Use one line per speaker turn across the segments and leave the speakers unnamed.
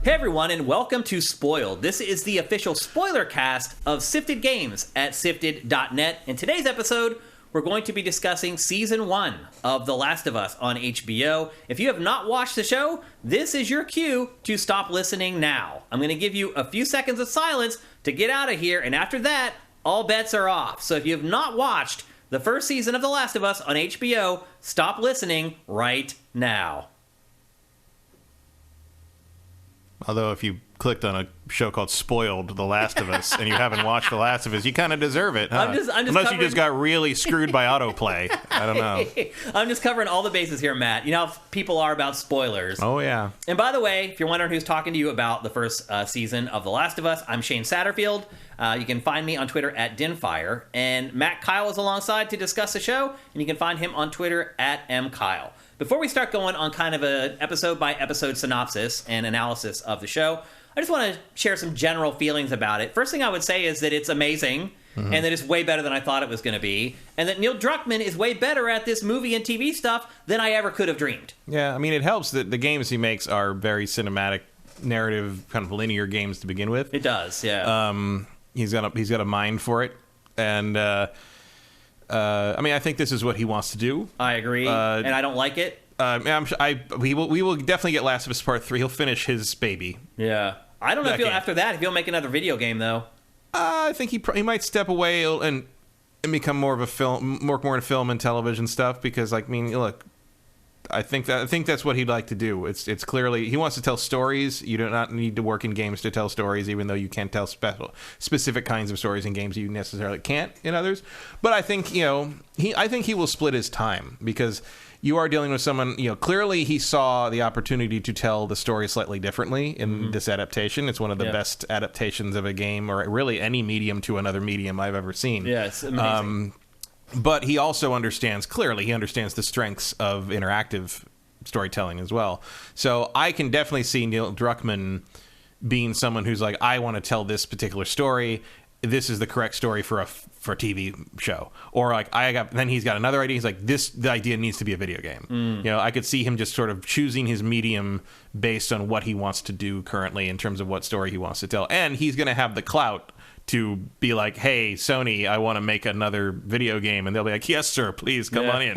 Hey everyone, and welcome to Spoiled. This is the official spoiler cast of Sifted Games at sifted.net. In today's episode, we're going to be discussing Season 1 of The Last of Us on HBO. If you have not watched the show, this is your cue to stop listening now. I'm going to give you a few seconds of silence to get out of here, and after that, all bets are off. So if you have not watched the first season of The Last of Us on HBO, stop listening right now.
Although if you clicked on a show called Spoiled, The Last of Us, and you haven't watched The Last of Us, you kind of deserve it, huh?
I'm just
Unless you just got really screwed by autoplay. I don't know.
I'm just covering all the bases here, Matt. You know how people are about spoilers.
Oh, yeah.
And by the way, if you're wondering who's talking to you about the first season of The Last of Us, I'm Shane Satterfield. You can find me on Twitter at Dinfire. And Matt Kyle is alongside to discuss the show, and you can find him on Twitter at MKyle. Before we start going on kind of an episode-by-episode synopsis and analysis of the show, I just want to share some general feelings about it. First thing I would say is that it's amazing, and that it's way better than I thought it was going to be, and that Neil Druckmann is way better at this movie and TV stuff than I ever could have dreamed.
Yeah, I mean, it helps that the games he makes are very cinematic, narrative, kind of linear games to begin with.
It does, yeah.
He's got a mind for it, and I mean, I think this is what he wants to do.
I agree, and I don't like it.
We will definitely get Last of Us Part 3. He'll finish his baby.
Yeah. I don't know if after that, if he'll make another video game, though.
I think he might step away and become more of a film, more into film and television stuff. Because, like, I mean, look, I think that's what he'd like to do. It's clearly he wants to tell stories. You do not need to work in games to tell stories, even though you can tell specific kinds of stories in games you necessarily can't in others. But I think he will split his time because you are dealing with someone, clearly he saw the opportunity to tell the story slightly differently in this adaptation. It's one of the best adaptations of a game or really any medium to another medium I've ever seen.
Yeah, it's amazing.
But he also understands the strengths of interactive storytelling as well. So I can definitely see Neil Druckmann being someone who's like, I want to tell this particular story. This is the correct story for a TV show. Or like then he's got another idea. He's like, the idea needs to be a video game. I could see him just sort of choosing his medium based on what he wants to do currently in terms of what story he wants to tell. And he's going to have the clout to be like, hey, Sony, I want to make another video game. And they'll be like, yes, sir, please come on in.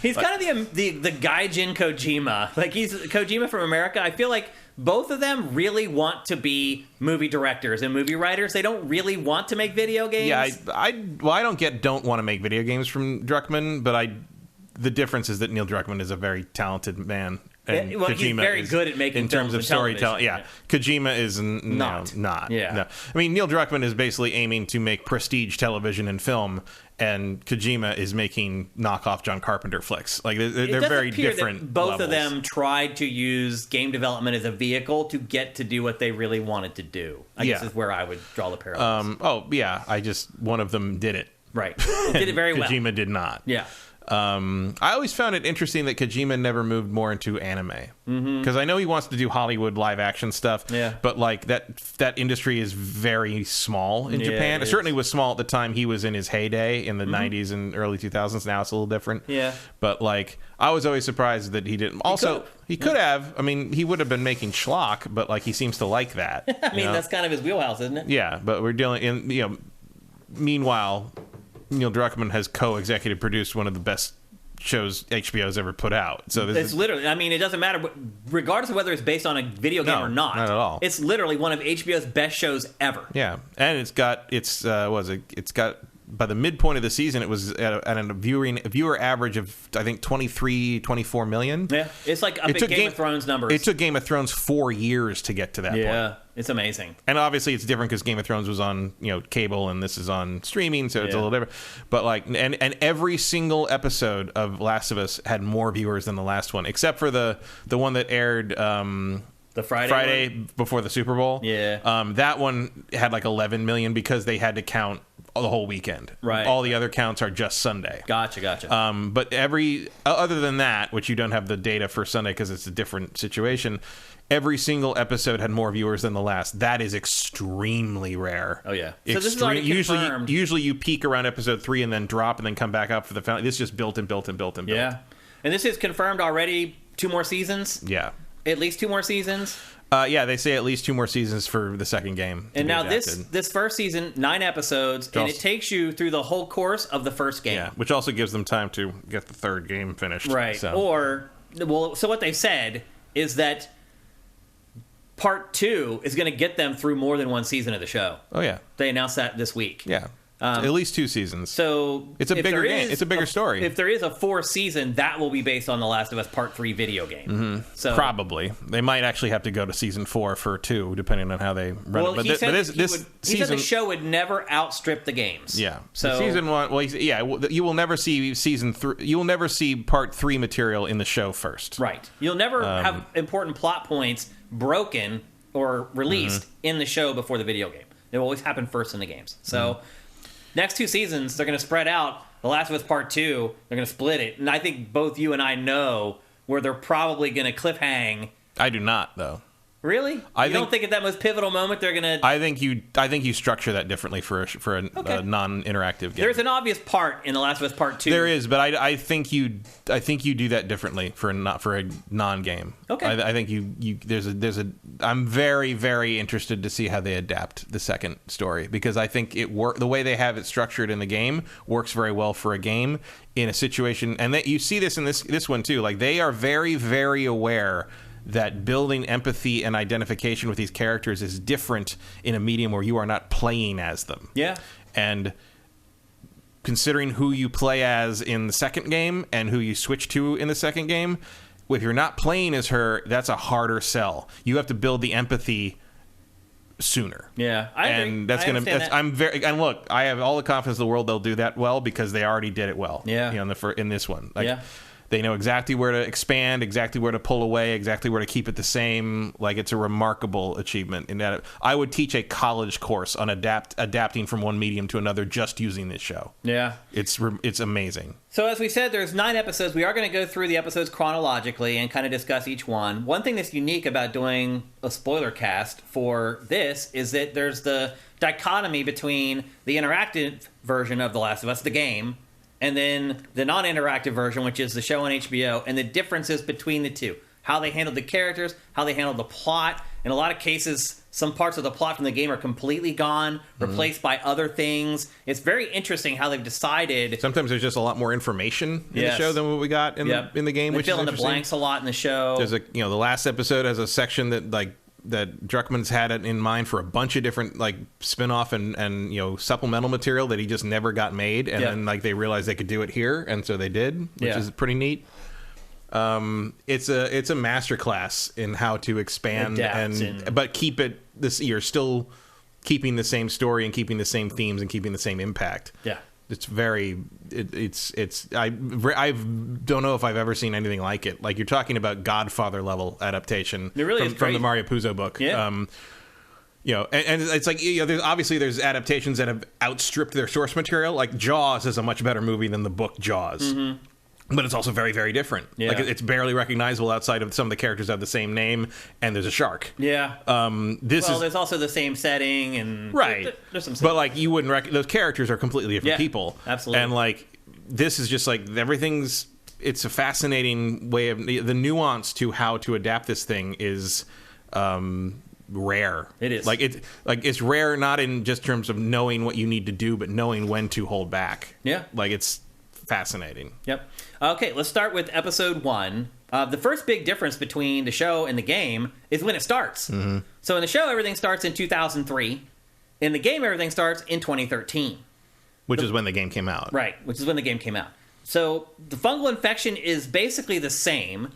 He's kind of the Gaijin Kojima. Like, he's Kojima from America. I feel like both of them really want to be movie directors and movie writers. They don't really want to make video games.
Yeah, I don't want to make video games from Druckmann, but the difference is that Neil Druckmann is a very talented man. And
Kojima he's very
is,
good at making
in terms of storytelling. Yeah. Kojima is not.
Yeah.
No. I mean, Neil Druckmann is basically aiming to make prestige television and film, and Kojima is making knockoff John Carpenter flicks. Like they're very different.
That both
levels.
of them tried to use game development as a vehicle to get to do what they really wanted to do. I guess is where I would draw the parallels.
One of them did it.
Right. It did it very well.
Kojima did not.
Yeah.
I always found it interesting that Kojima never moved more into anime because I know he wants to do Hollywood live action stuff.
Yeah.
But like that industry is very small in Japan. It certainly was small at the time he was in his heyday in the 90s and early 2000s. Now it's a little different.
Yeah.
But like I was always surprised that he didn't. Also, he could have. I mean, he would have been making schlock, but like he seems to like that.
I mean, that's kind of his wheelhouse, isn't it?
Yeah, but we're dealing in meanwhile, Neil Druckmann has co-executive produced one of the best shows HBO's ever put out. So
it's literally, I mean, it doesn't matter, regardless of whether it's based on a video game or not.
Not at all.
It's literally one of HBO's best shows ever.
Yeah, and it's got by the midpoint of the season, it was at a viewer average of, I think, 24 million.
Yeah, it's like a big Game of Thrones numbers.
It took Game of Thrones 4 years to get to that point.
Yeah, it's amazing.
And obviously it's different because Game of Thrones was on cable and this is on streaming, so it's a little different. But like, and every single episode of Last of Us had more viewers than the last one, except for the one that aired
the Friday
before the Super Bowl.
Yeah,
that one had like 11 million because they had to count the whole weekend.
Right.
All the other counts are just Sunday.
Gotcha.
But other than that, which you don't have the data for Sunday because it's a different situation, every single episode had more viewers than the last. That is extremely rare.
Oh yeah. So this is already confirmed.
Usually you peak around episode 3 and then drop and then come back up for the finale. This just built and built.
Yeah. And this is confirmed already. 2 more seasons.
Yeah.
at least 2 more seasons.
Yeah, they say at least 2 more seasons for the second game.
And now this first season, 9 episodes, and it takes you through the whole course of the first game.
Yeah, which also gives them time to get the third game finished.
Right. So what they've said is that part 2 is going to get them through more than 1 season of the show.
Oh, yeah.
They announced that this week.
Yeah. At least 2 seasons.
So
it's a bigger game. It's a bigger story.
If there is a 4th season, that will be based on The Last of Us Part 3 video game.
Mm-hmm. So probably they might actually have to go to season 4 for 2, depending on how they run it. But
he said the show would never outstrip the games.
Yeah.
So
season 1. Well, you will never see season 3. You will never see part 3 material in the show first.
Right. You'll never have important plot points broken or released in the show before the video game. They will always happen first in the games. So. Next 2 seasons, they're going to spread out. The Last of Us Part 2, they're going to split it. And I think both you and I know where they're probably going to cliffhang.
I do not, though.
Really? You don't think at that most pivotal moment they're going to...
I think you structure that differently for a non-interactive game.
There's an obvious part in The Last of Us Part 2.
There is, but I think you do that differently for a non-game.
Okay.
I think there's a I'm very, very interested to see how they adapt the second story, because I think the way they have it structured in the game works very well for a game in a situation, and that you see this in this one too. Like, they are very, very aware that building empathy and identification with these characters is different in a medium where you are not playing as them.
Yeah.
And considering who you play as in the second game and who you switch to in the second game, if you're not playing as her, that's a harder sell. You have to build the empathy sooner.
Yeah, I agree.
And that's going to. I'm very. And look, I have all the confidence in the world they'll do that well, because they already did it well.
Yeah.
In this one.
Yeah.
They know exactly where to expand, exactly where to pull away, exactly where to keep it the same. Like, it's a remarkable achievement. In that, I would teach a college course on adapting from one medium to another just using this show.
Yeah,
it's amazing.
So as we said, there's 9 episodes. We are going to go through the episodes chronologically and kind of discuss each one. One thing that's unique about doing a spoiler cast for this is that there's the dichotomy between the interactive version of The Last of Us, the game, and then the non-interactive version, which is the show on HBO, and the differences between the two. How they handled the characters, how they handled the plot. In a lot of cases, some parts of the plot from the game are completely gone, replaced by other things. It's very interesting how they've decided...
Sometimes there's just a lot more information in the show than what we got in the game, which is
interesting. They fill in the blanks a lot in the show.
There's the last episode has a section that Druckmann's had it in mind for a bunch of different spin-off and supplemental material that he just never got made, and then they realized they could do it here, and so they did, which is pretty neat. It's a masterclass in how to expand but keep it you're still keeping the same story and keeping the same themes and keeping the same impact.
Yeah.
It's very. I don't know if I've ever seen anything like it. Like, you're talking about Godfather level adaptation.
It really is
from the Mario Puzo book.
Yeah.
And it's like, there's adaptations that have outstripped their source material. Like, Jaws is a much better movie than the book Jaws. Mm-hmm. But it's also very, very different. Yeah. Like, it's barely recognizable outside of some of the characters have the same name, and there's a shark.
Yeah. There's also the same setting, and
right.
There's some.
But you wouldn't those characters are completely different people.
Absolutely.
And this is just everything's. It's a fascinating way of the nuance to how to adapt this thing is rare.
It is
it's rare, not in just terms of knowing what you need to do, but knowing when to hold back.
Yeah.
It's fascinating.
Yep. Okay, let's start with episode 1. The first big difference between the show and the game is when it starts. Mm-hmm. So in the show, everything starts in 2003. In the game, everything starts in 2013.
Which is when the game came out.
Right, which is when the game came out. So the fungal infection is basically the same,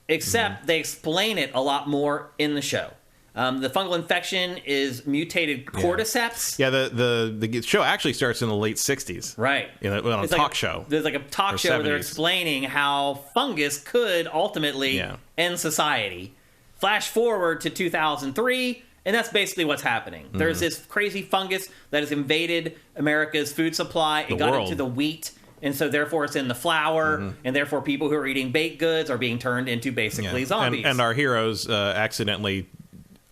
except they explain it a lot more in the show. The fungal infection is mutated cordyceps.
Yeah, the show actually starts in the late 60s.
Right.
On a talk show.
There's a talk show where they're explaining how fungus could ultimately end society. Flash forward to 2003, and that's basically what's happening. Mm-hmm. There's this crazy fungus that has invaded America's food supply. It got into the wheat, and so therefore it's in the flour, and therefore people who are eating baked goods are being turned into basically zombies.
And our heroes accidentally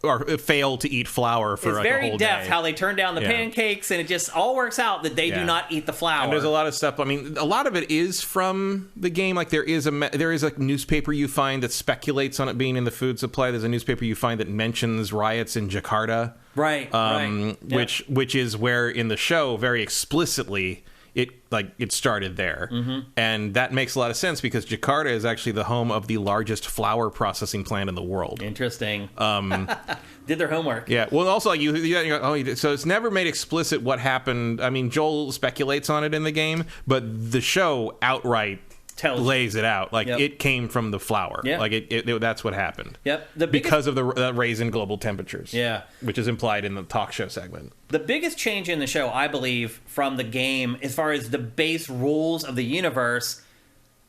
or fail to eat flour for
it's
like a
very
whole
deft
day.
how they turn down the pancakes, and it just all works out that they do not eat the flour.
And there's a lot of stuff. I mean, a lot of it is from the game. Like there is a newspaper you find that speculates on it being in the food supply. There's a newspaper you find that mentions riots in Jakarta,
right?
Which is where in the show very explicitly it started there, and that makes a lot of sense because Jakarta is actually the home of the largest flour processing plant in the world.
Interesting. Did their homework.
Yeah. Well, also so it's never made explicit what happened. I mean, Joel speculates on it in the game, but the show outright lays it out. Like it came from the flour.
Yep.
Like that's what happened.
Yep.
Because of the raise in global temperatures.
Yeah.
Which is implied in the talk show segment.
The biggest change in the show, I believe, from the game, as far as the base rules of the universe,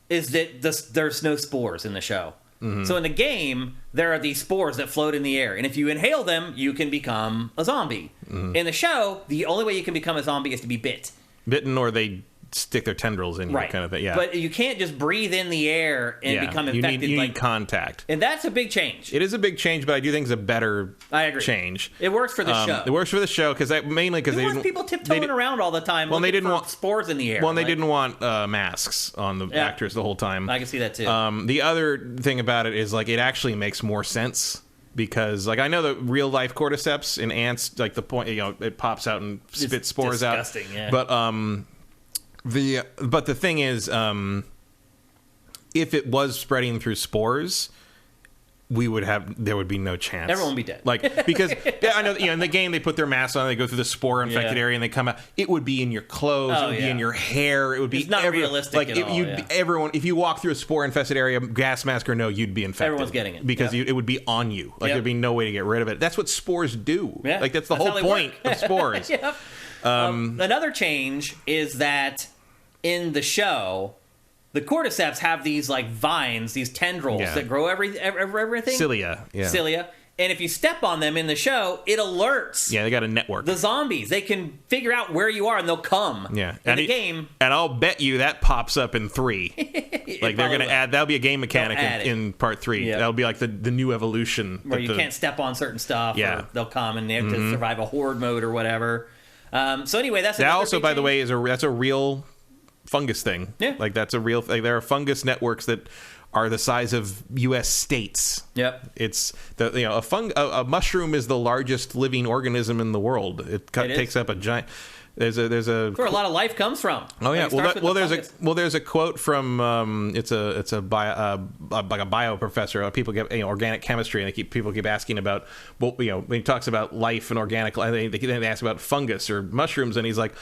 is that there's no spores in the show. Mm-hmm. So in the game, there are these spores that float in the air, and if you inhale them, you can become a zombie. Mm-hmm. In the show, the only way you can become a zombie is to be bitten,
or they stick their tendrils in you, kind of thing. Yeah.
But you can't just breathe in the air and become infected.
You need contact.
And that's a big change.
It is a big change, but I do think it's a better change.
It works for the show.
It works for the show because mainly because
they didn't want people tiptoeing around all the time.
Well, they didn't want
spores in the air.
Well, they didn't want masks on the actors the whole time.
I can see that too.
The other thing about it is like it actually makes more sense. Because, like, I know the real life cordyceps in ants, like the point, it pops out and spits spores out.
Disgusting, yeah.
But the thing is, if it was spreading through spores, there would be no chance.
Everyone would be dead.
Like, because I know, in the game they put their masks on, they go through the spore infected area, and they come out. It would be in your clothes. It would be in your hair. It would be
it's not realistic at all.
Everyone, if you walk through a spore infested area, gas mask or no, you'd be infected.
Everyone's getting it
because it would be on you. Like there'd be no way to get rid of it. That's what spores do.
Yeah.
Like that's the whole point of spores.
Yep. Another change is that in the show, the cordyceps have these like vines, these tendrils that grow everything.
Cilia.
And if you step on them in the show, it alerts.
Yeah, they got a network.
The zombies. They can figure out where you are and they'll come.
Yeah.
In the game.
And I'll bet you that pops up in 3. Like they're going to add, that'll be a game mechanic in part 3. Yep. That'll be like the new evolution.
Where you can't step on certain stuff.
Yeah.
Or they'll come and they have to survive a horde mode or whatever. So anyway, that's
that also, by the way, that's a real fungus thing.
Yeah.
Like that's a real thing. There are fungus networks that are the size of U.S. states.
Yep.
It's a mushroom is the largest living organism in the world. It takes up a giant. There's a
where a lot of life comes from.
Oh yeah. There's a quote from it's a bio professor. People get organic chemistry, and people keep asking about when he talks about life and organic. They ask about fungus or mushrooms, and he's like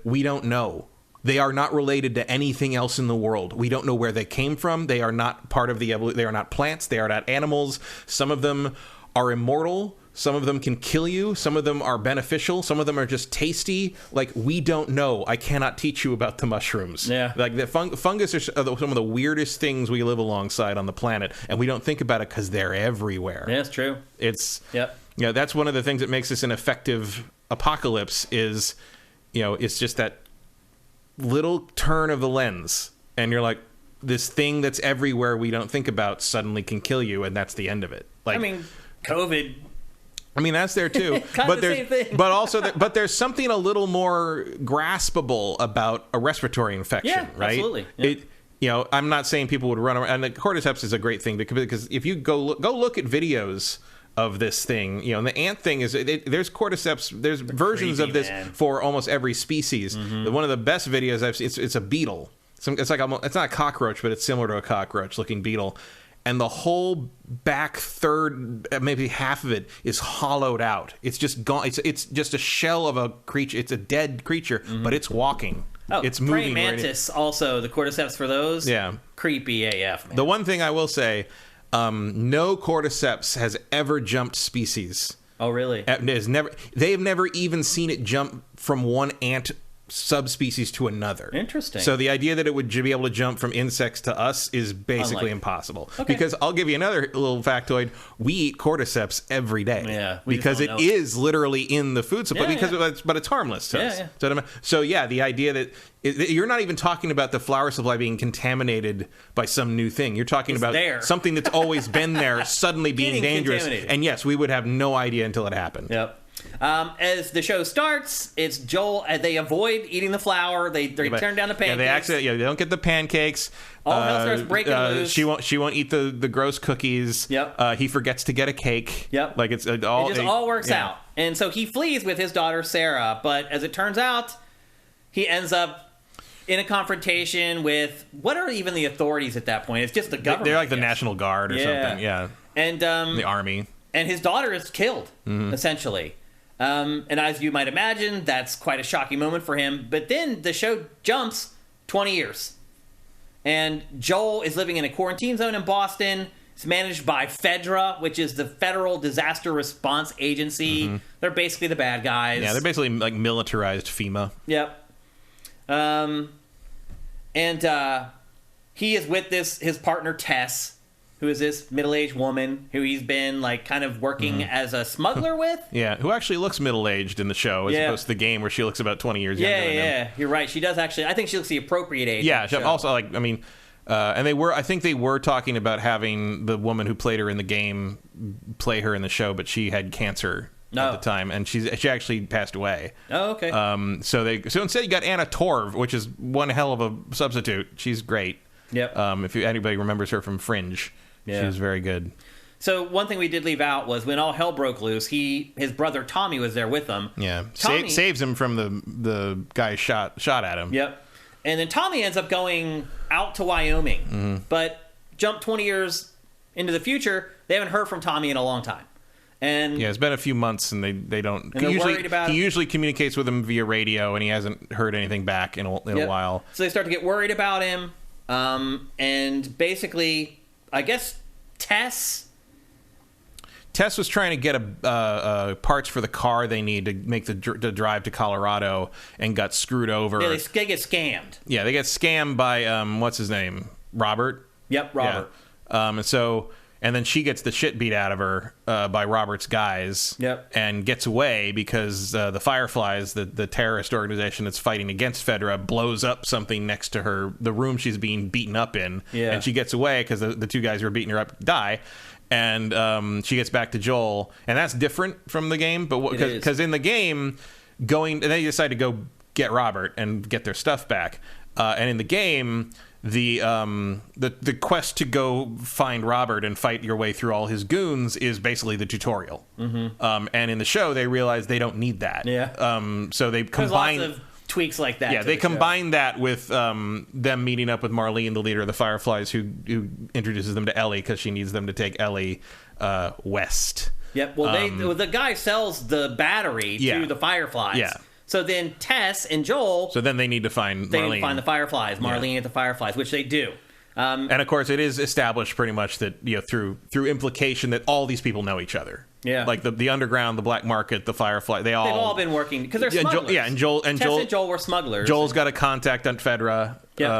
we don't know. They are not related to anything else in the world. We don't know where they came from. They are not part of the evolution. They are not plants. They are not animals. Some of them are immortal. Some of them can kill you. Some of them are beneficial. Some of them are just tasty. Like, we don't know. I cannot teach you about the mushrooms.
Yeah.
Like, the fungus are some of the weirdest things we live alongside on the planet, and we don't think about it because they're everywhere.
Yeah, it's true.
That's one of the things that makes this an effective apocalypse is, it's just that little turn of the lens, and you're like, this thing that's everywhere we don't think about suddenly can kill you, and that's the end of it. Like,
I mean, COVID.
I mean, that's there too.
But there's, same thing.
but there's something a little more graspable about a respiratory infection, right?
Absolutely. Yeah.
I'm not saying people would run around, and the cordyceps is a great thing because if you go look at videos of this thing, and the ant thing is there's cordyceps, there's versions of this for almost every species. One of the best videos I've seen, it's a beetle. It's not a cockroach, but it's similar to a cockroach looking beetle, and the whole back third, maybe half of it, is hollowed out. It's just gone. It's just a shell of a creature. It's a dead creature, but it's walking. It's moving.
Praying mantis also, the cordyceps for those.
Yeah,
creepy AF. Man.
The one thing I will say. No cordyceps has ever jumped species.
Oh, really?
They have never even seen it jump from one ant subspecies to another.
Interesting.
So the idea that it would be able to jump from insects to us is basically impossible. Okay. Because I'll give you another little factoid. We eat cordyceps every day.
Yeah.
Because it is literally in the food supply. But it's harmless to us. Yeah. So the idea that you're not even talking about the flower supply being contaminated by some new thing. You're talking about something that's always been there suddenly being dangerous. And yes, we would have no idea until it happened.
Yep. As the show starts, it's Joel. They avoid eating the flour. They turn down the pancakes.
They don't get the pancakes.
All hell starts breaking loose.
She won't eat the gross cookies.
Yep.
He forgets to get a cake.
Yep.
Like it
all works out. And so he flees with his daughter Sarah. But as it turns out, he ends up in a confrontation with what are even the authorities at that point? It's just the government.
They're like the National Guard or something. Yeah.
And
the army.
And his daughter is killed essentially. And as you might imagine, that's quite a shocking moment for him. But then the show jumps 20 years. And Joel is living in a quarantine zone in Boston. It's managed by FEDRA, which is the Federal Disaster Response Agency. They're basically the bad guys.
Yeah, they're basically like militarized FEMA.
Yep. And he is with his partner Tess, who is this middle-aged woman who he's been like kind of working as a smuggler with.
Yeah, who actually looks middle-aged in the show as opposed to the game where she looks about 20 years younger than him.
Yeah, you're right. She does actually. I think she looks the appropriate age.
Yeah, also like and I think they were talking about having the woman who played her in the game play her in the show, but she had cancer at the time, and she actually passed away. Oh, okay. So instead you got Anna Torv, which is one hell of a substitute. She's great.
Yep.
If anybody remembers her from Fringe. Yeah. She was very good.
So one thing we did leave out was when all hell broke loose, his brother Tommy was there with him.
Yeah, Tommy saves him from the guy shot at him.
Yep. And then Tommy ends up going out to Wyoming. But jump 20 years into the future, they haven't heard from Tommy in a long time. And
yeah, it's been a few months, and they don't.
And they're worried about him.
He usually communicates with him via radio, and he hasn't heard anything back in a while.
So they start to get worried about him, and basically, I guess Tess
was trying to get parts for the car they need to make the drive to Colorado, and got screwed over.
Yeah, they get scammed.
Yeah, they get scammed by what's his name, Robert.
Yep, Robert.
Yeah. And then she gets the shit beat out of her by Robert's guys.
Yep.
And gets away because the Fireflies, the terrorist organization that's fighting against FEDRA, blows up something next to her, the room she's being beaten up in. Yeah. And she gets away because the two guys who are beating her up die. And she gets back to Joel. And that's different from the game. But because in the game, and they decide to go get Robert and get their stuff back. And in the game, the quest to go find Robert and fight your way through all his goons is basically the tutorial. And in the show, they realize they don't need that.
Yeah.
So they combine
lots of tweaks like that.
Yeah, they combine that with them meeting up with Marlene, the leader of the Fireflies, who introduces them to Ellie because she needs them to take Ellie west.
Yep. Well, the guy sells the battery to the Fireflies.
Yeah.
So then Tess and Joel...
So then they need to find Marlene. They need to
find the Fireflies, Marlene at the Fireflies, which they do.
And of course, it is established pretty much that through implication that all these people know each other.
Yeah,
like the underground, the black market, the Firefly. They've all
been working because they're smugglers.
Tess and Joel
were smugglers.
Joel's got a contact on FEDRA. Yep.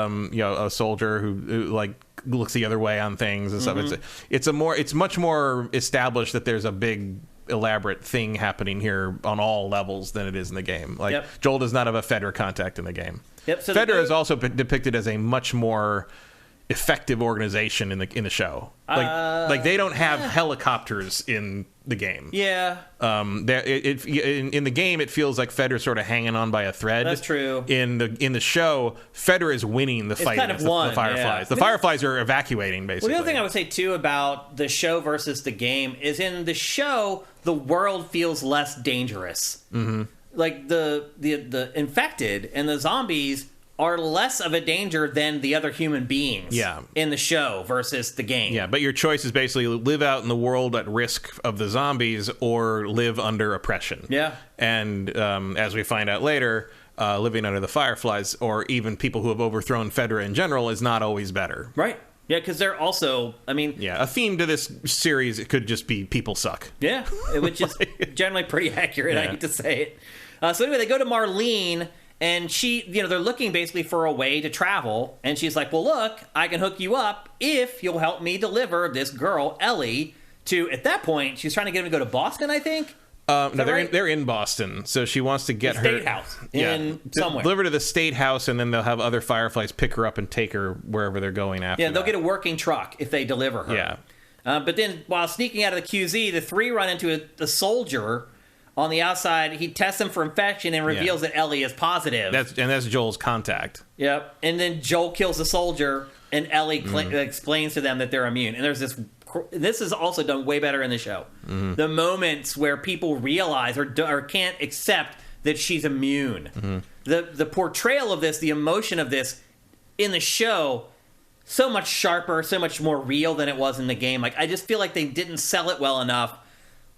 A soldier who like looks the other way on things and stuff. It's much more established that there's a big elaborate thing happening here on all levels than it is in the game. Like Joel does not have a FEDRA contact in the game.
Yep. So
FEDRA is also depicted as a much more effective organization in the show. Like they don't have helicopters in the game.
Yeah.
In the game, it feels like FEDRA sort of hanging on by a thread.
That's true.
In the show, FEDRA is winning the fight against the Fireflies. Yeah. The Fireflies are evacuating, basically.
Well, the other thing I would say too about the show versus the game is in the show, the world feels less dangerous.
Mm-hmm.
Like the infected and the zombies are less of a danger than the other human beings in the show versus the game.
Yeah, but your choice is basically live out in the world at risk of the zombies or live under oppression.
Yeah.
And as we find out later, living under the Fireflies or even people who have overthrown FEDRA in general is not always better.
Right. Yeah, because they're also,
a theme to this series, it could just be people suck.
Yeah, which is generally pretty accurate, I hate to say it. So anyway, they go to Marlene, And she, they're looking basically for a way to travel. And she's like, well, look, I can hook you up if you'll help me deliver this girl, Ellie, to, at that point, she's trying to get him to go to Boston, I think.
No, they're in Boston, so she wants to get
the
her
state house somewhere.
Deliver to the state house, and then they'll have other Fireflies pick her up and take her wherever they're going after.
Yeah, they'll get a working truck if they deliver her.
Yeah.
But then, while sneaking out of the QZ, the three run into a soldier on the outside. He tests him for infection and reveals that Ellie is positive.
That's Joel's contact.
Yep. And then Joel kills the soldier, and Ellie explains to them that they're immune. And there's this. This is also done way better in the show. Mm-hmm. The moments where people realize or can't accept that she's immune. Mm-hmm. The portrayal of this, the emotion of this in the show, so much sharper, so much more real than it was in the game. Like, I just feel like they didn't sell it well enough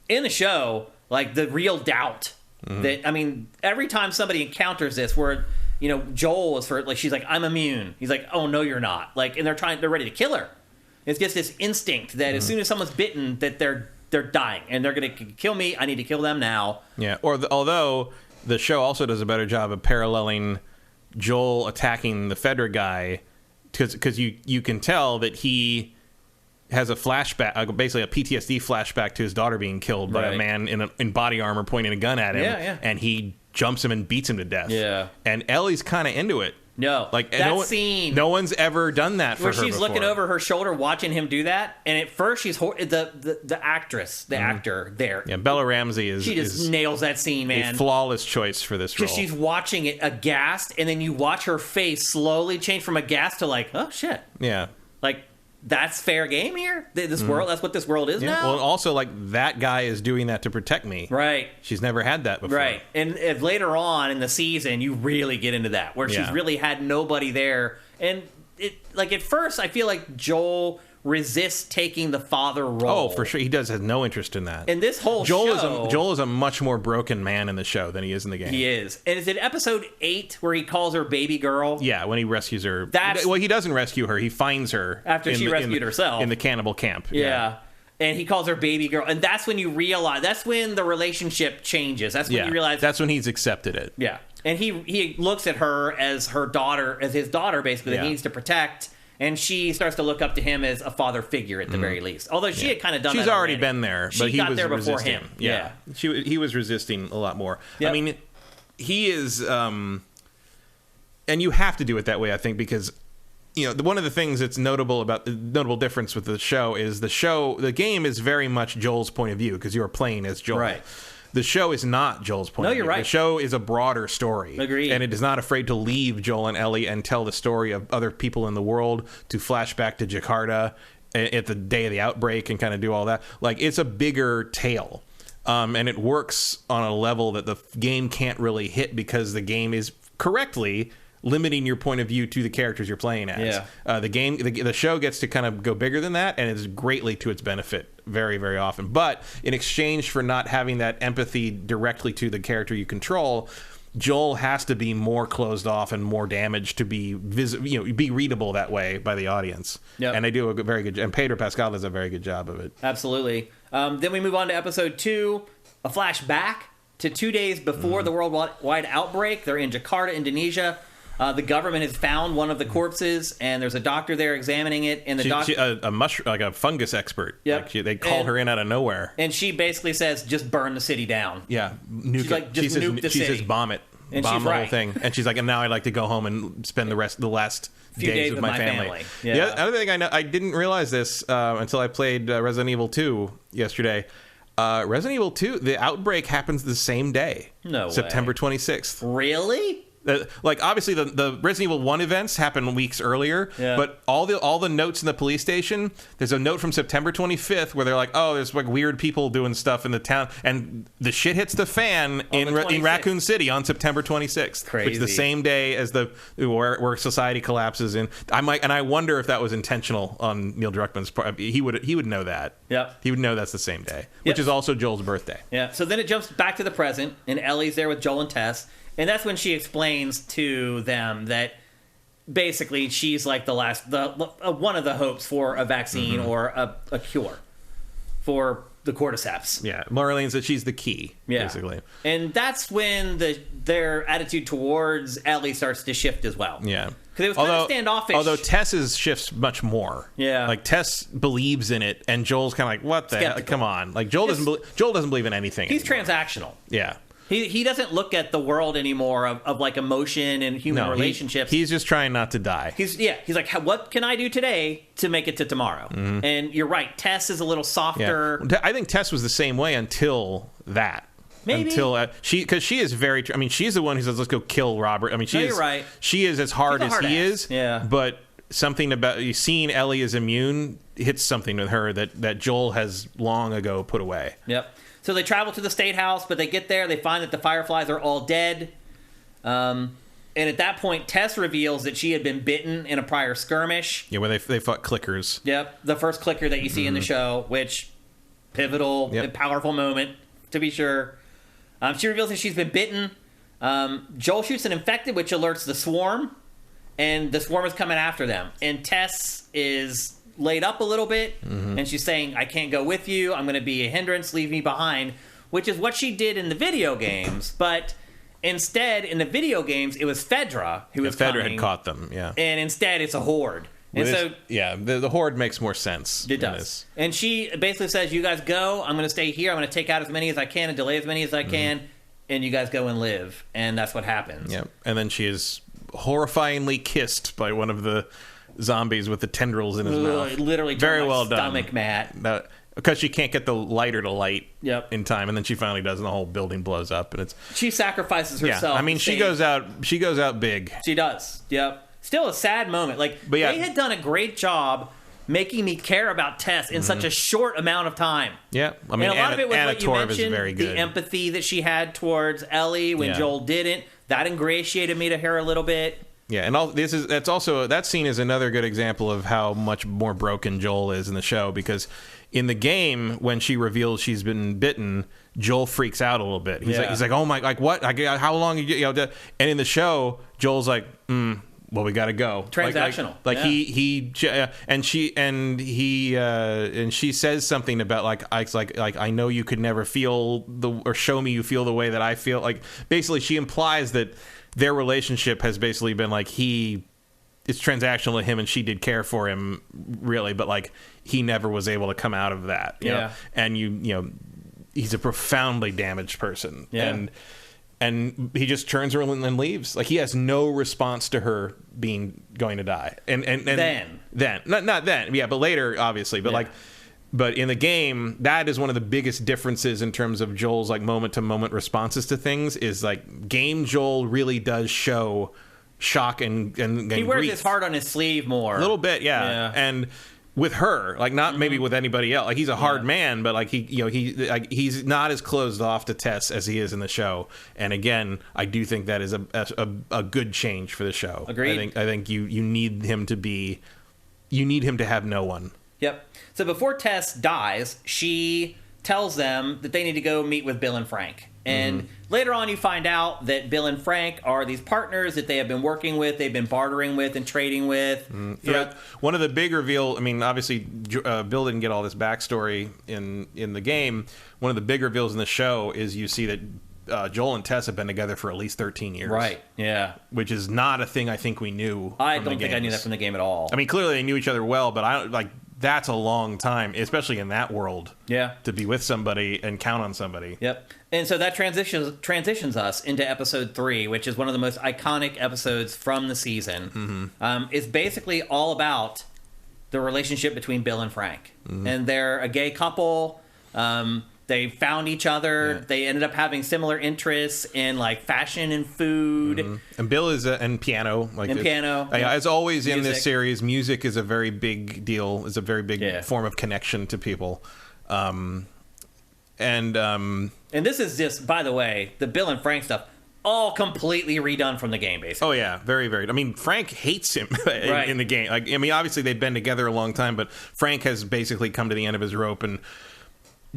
in the show. Like, the real doubt that, I mean, every time somebody encounters this, where Joel is she's like, I'm immune. He's like, oh no, you're not. Like, and they're ready to kill her. It's just this instinct that as soon as someone's bitten, that they're dying and they're going to kill me. I need to kill them now.
Yeah. Although the show also does a better job of paralleling Joel attacking the Fedra guy, because you can tell that he has a flashback, basically a PTSD flashback to his daughter being killed by a man in body armor pointing a gun at him.
Yeah.
And he jumps him and beats him to death.
Yeah.
And Ellie's kind of into it.
No,
like
scene.
No one's ever done that for her
she's
before.
looking over her shoulder, watching him do that, and at first she's the actress, the actor there.
Yeah, Bella Ramsey
is nails that scene, man.
A flawless choice for this role.
She's watching it aghast, and then you watch her face slowly change from aghast to like, oh shit.
Yeah,
like. That's fair game here? This world, that's what this world is now?
Well, also, like, that guy is doing that to protect me.
Right.
She's never had that before.
Right. And later on in the season, you really get into that, where she's really had nobody there. And, at first, I feel like Joel resists taking the father role.
Oh, for sure. He has no interest in that.
And this whole show...
Joel is a much more broken man in the show than he is in the game.
He is. And is it episode 8 where he calls her baby girl?
Yeah, when he rescues her. Well, he doesn't rescue her. He finds her.
After she rescued herself.
In the cannibal camp.
Yeah. And he calls her baby girl. And that's when you realize... That's when the relationship changes. That's when you realize...
That's when he's accepted it.
Yeah. And he looks at her as her daughter, as his daughter, basically, that he needs to protect... And she starts to look up to him as a father figure at the very least. Although she had kind of done that.
She's already been there, but he was
there before
resisting.
him.
Yeah. He was resisting a lot more. Yep. I mean, he is... and you have to do it that way, I think, because... one of the things that's notable difference with the show is the game is very much Joel's point of view, because you are playing as Joel.
Right.
The show is not Joel's point of view.
No, you're right.
The show is a broader story.
Agreed.
And it is not afraid to leave Joel and Ellie and tell the story of other people in the world, to flashback to Jakarta at the day of the outbreak and kind of do all that. Like, it's a bigger tale. And it works on a level that the game can't really hit, because the game is correctly limiting your point of view to the characters you're playing as.
Yeah.
The show gets to kind of go bigger than that, and it's greatly to its benefit very, very often. But in exchange for not having that empathy directly to the character you control, Joel has to be more closed off and more damaged to be be readable that way by the audience.
Yep.
And they do a very good, and Pedro Pascal does a very good job of it.
Absolutely. Then we move on to episode 2, a flashback to 2 days before the worldwide outbreak. They're in Jakarta, Indonesia. The government has found one of the corpses, and there's a doctor there examining it. And
a mushroom, like a fungus expert.
Yep.
Like they called her in out of nowhere,
and she basically says, "Just burn the city down."
Yeah,
she's like, "Just nuke the city."
She says, "Bomb it,
and
bomb the
right.
whole thing." And she's like, "And now I'd like to go home and spend the last
few days with my family." Yeah.
The other thing I didn't realize this until I played Resident Evil 2 yesterday. Resident Evil 2, the outbreak happens the same day.
No way.
September 26th.
Really?
Like, obviously the Resident Evil 1 events happened weeks earlier, but all the notes in the police station, there's a note from September 25th where they're like, oh, there's like weird people doing stuff in the town, and the shit hits the fan in Raccoon City on September 26th.
Crazy.
Which is the same day as where society collapses. And I wonder if that was intentional on Neil Druckmann's part. He would know that.
Yep.
He would know that's the same day, which is also Joel's birthday.
Yeah. So then it jumps back to the present, and Ellie's there with Joel and Tess. And that's when she explains to them that basically she's like one of the hopes for a vaccine or a cure for the cordyceps.
Yeah, Marlene said she's the key, basically.
And that's when their attitude towards Ellie starts to shift as well.
Yeah.
Because it was kind of standoffish.
Although Tess's shifts much more.
Yeah.
Like, Tess believes in it, and Joel's kind of like, what the hell? Come on. Like, Joel doesn't believe in anything
He's
anymore.
transactional.
Yeah.
He doesn't look at the world anymore of like emotion and human relationships.
He's just trying not to die.
He's like, what can I do today to make it to tomorrow? Mm-hmm. And you're right, Tess is a little softer.
Yeah. I think Tess was the same way until that.
Maybe.
Until because she is very. I mean, she's the one who says, "Let's go kill Robert." I mean,
you're right.
She is as hard as he is.
Yeah.
But something about you seeing Ellie as immune hits something with her that Joel has long ago put away.
Yep. So they travel to the State House, but they get there, they find that the Fireflies are all dead. And at that point, Tess reveals that she had been bitten in a prior skirmish.
Yeah, where they fought clickers.
Yep, the first clicker that you see in the show, which pivotal and powerful moment, to be sure. She reveals that she's been bitten. Joel shoots an infected, which alerts the swarm, and the swarm is coming after them. And Tess is laid up a little bit, and she's saying, I can't go with you, I'm going to be a hindrance, leave me behind, which is what she did in the video games, but instead, in the video games, it was Fedra who was
Fedra
coming,
had caught them,
and instead it's a horde. And so
the horde makes more sense.
It does. And she basically says, you guys go, I'm going to stay here, I'm going to take out as many as I can and delay as many as I can, and you guys go and live. And that's what happens.
Yeah. And then she is horrifyingly kissed by one of the zombies with the tendrils in his mouth.
Literally
very well
stomach,
done.
Matt.
Because she can't get the lighter to light in time, and then she finally does, and the whole building blows up. And
she sacrifices herself.
Yeah, I mean, she goes out big.
She does. Yep. Still a sad moment. They had done a great job making me care about Tess in such a short amount of time.
Yeah, I mean,
and a lot of it was what you mentioned,
very good.
The empathy that she had towards Ellie when Joel didn't. That ingratiated me to her a little bit.
Yeah, and that scene is another good example of how much more broken Joel is in the show, because in the game, when she reveals she's been bitten, Joel freaks out a little bit. He's like, oh my, like what? How long? And in the show, Joel's like, well, we got to go.
Transactional.
And she says something about like I know you could never feel or show me you feel the way that I feel. Like, basically, she implies that their relationship has basically been like it's transactional to him, and she did care for him, really, but like he never was able to come out of that. You know? And you know, he's a profoundly damaged person. Yeah. And he just turns around and leaves. Like, he has no response to her going to die. And then not then, yeah, but later, obviously. But but in the game, that is one of the biggest differences in terms of Joel's like moment to moment responses to things. Is like game Joel really does show shock and
he wears
grief.
His heart on his sleeve more
a little bit, yeah. And with her, like, not maybe with anybody else. Like, he's a hard man, but like he's not as closed off to Tess as he is in the show. And again, I do think that is a good change for the show.
Agreed.
I think you need him to have no one.
Yep. So before Tess dies, she tells them that they need to go meet with Bill and Frank. And later on, you find out that Bill and Frank are these partners that they have been working with, they've been bartering with and trading with.
Yeah. One of the big reveal, I mean, obviously, Bill didn't get all this backstory in the game. One of the big reveals in the show is you see that Joel and Tess have been together for at least 13 years.
Right, yeah.
Which is not a thing I think we knew.
I don't think I knew that from the game at all.
I mean, clearly they knew each other well, but that's a long time, especially in that world. Yeah. To be with somebody and count on somebody.
Yep. And so that transitions us into episode 3, which is one of the most iconic episodes from the season. It's basically all about the relationship between Bill and Frank. And they're a gay couple. They found each other. Yeah. They ended up having similar interests in like fashion and food.
And Bill is and piano.
Piano.
As always in this series, music is a very big deal. Is a very big form of connection to people. And
this is just, by the way, the Bill and Frank stuff, all completely redone from the game, basically.
Oh yeah, very, very. I mean, Frank hates him in the game. Like, I mean, obviously they've been together a long time, but Frank has basically come to the end of his rope and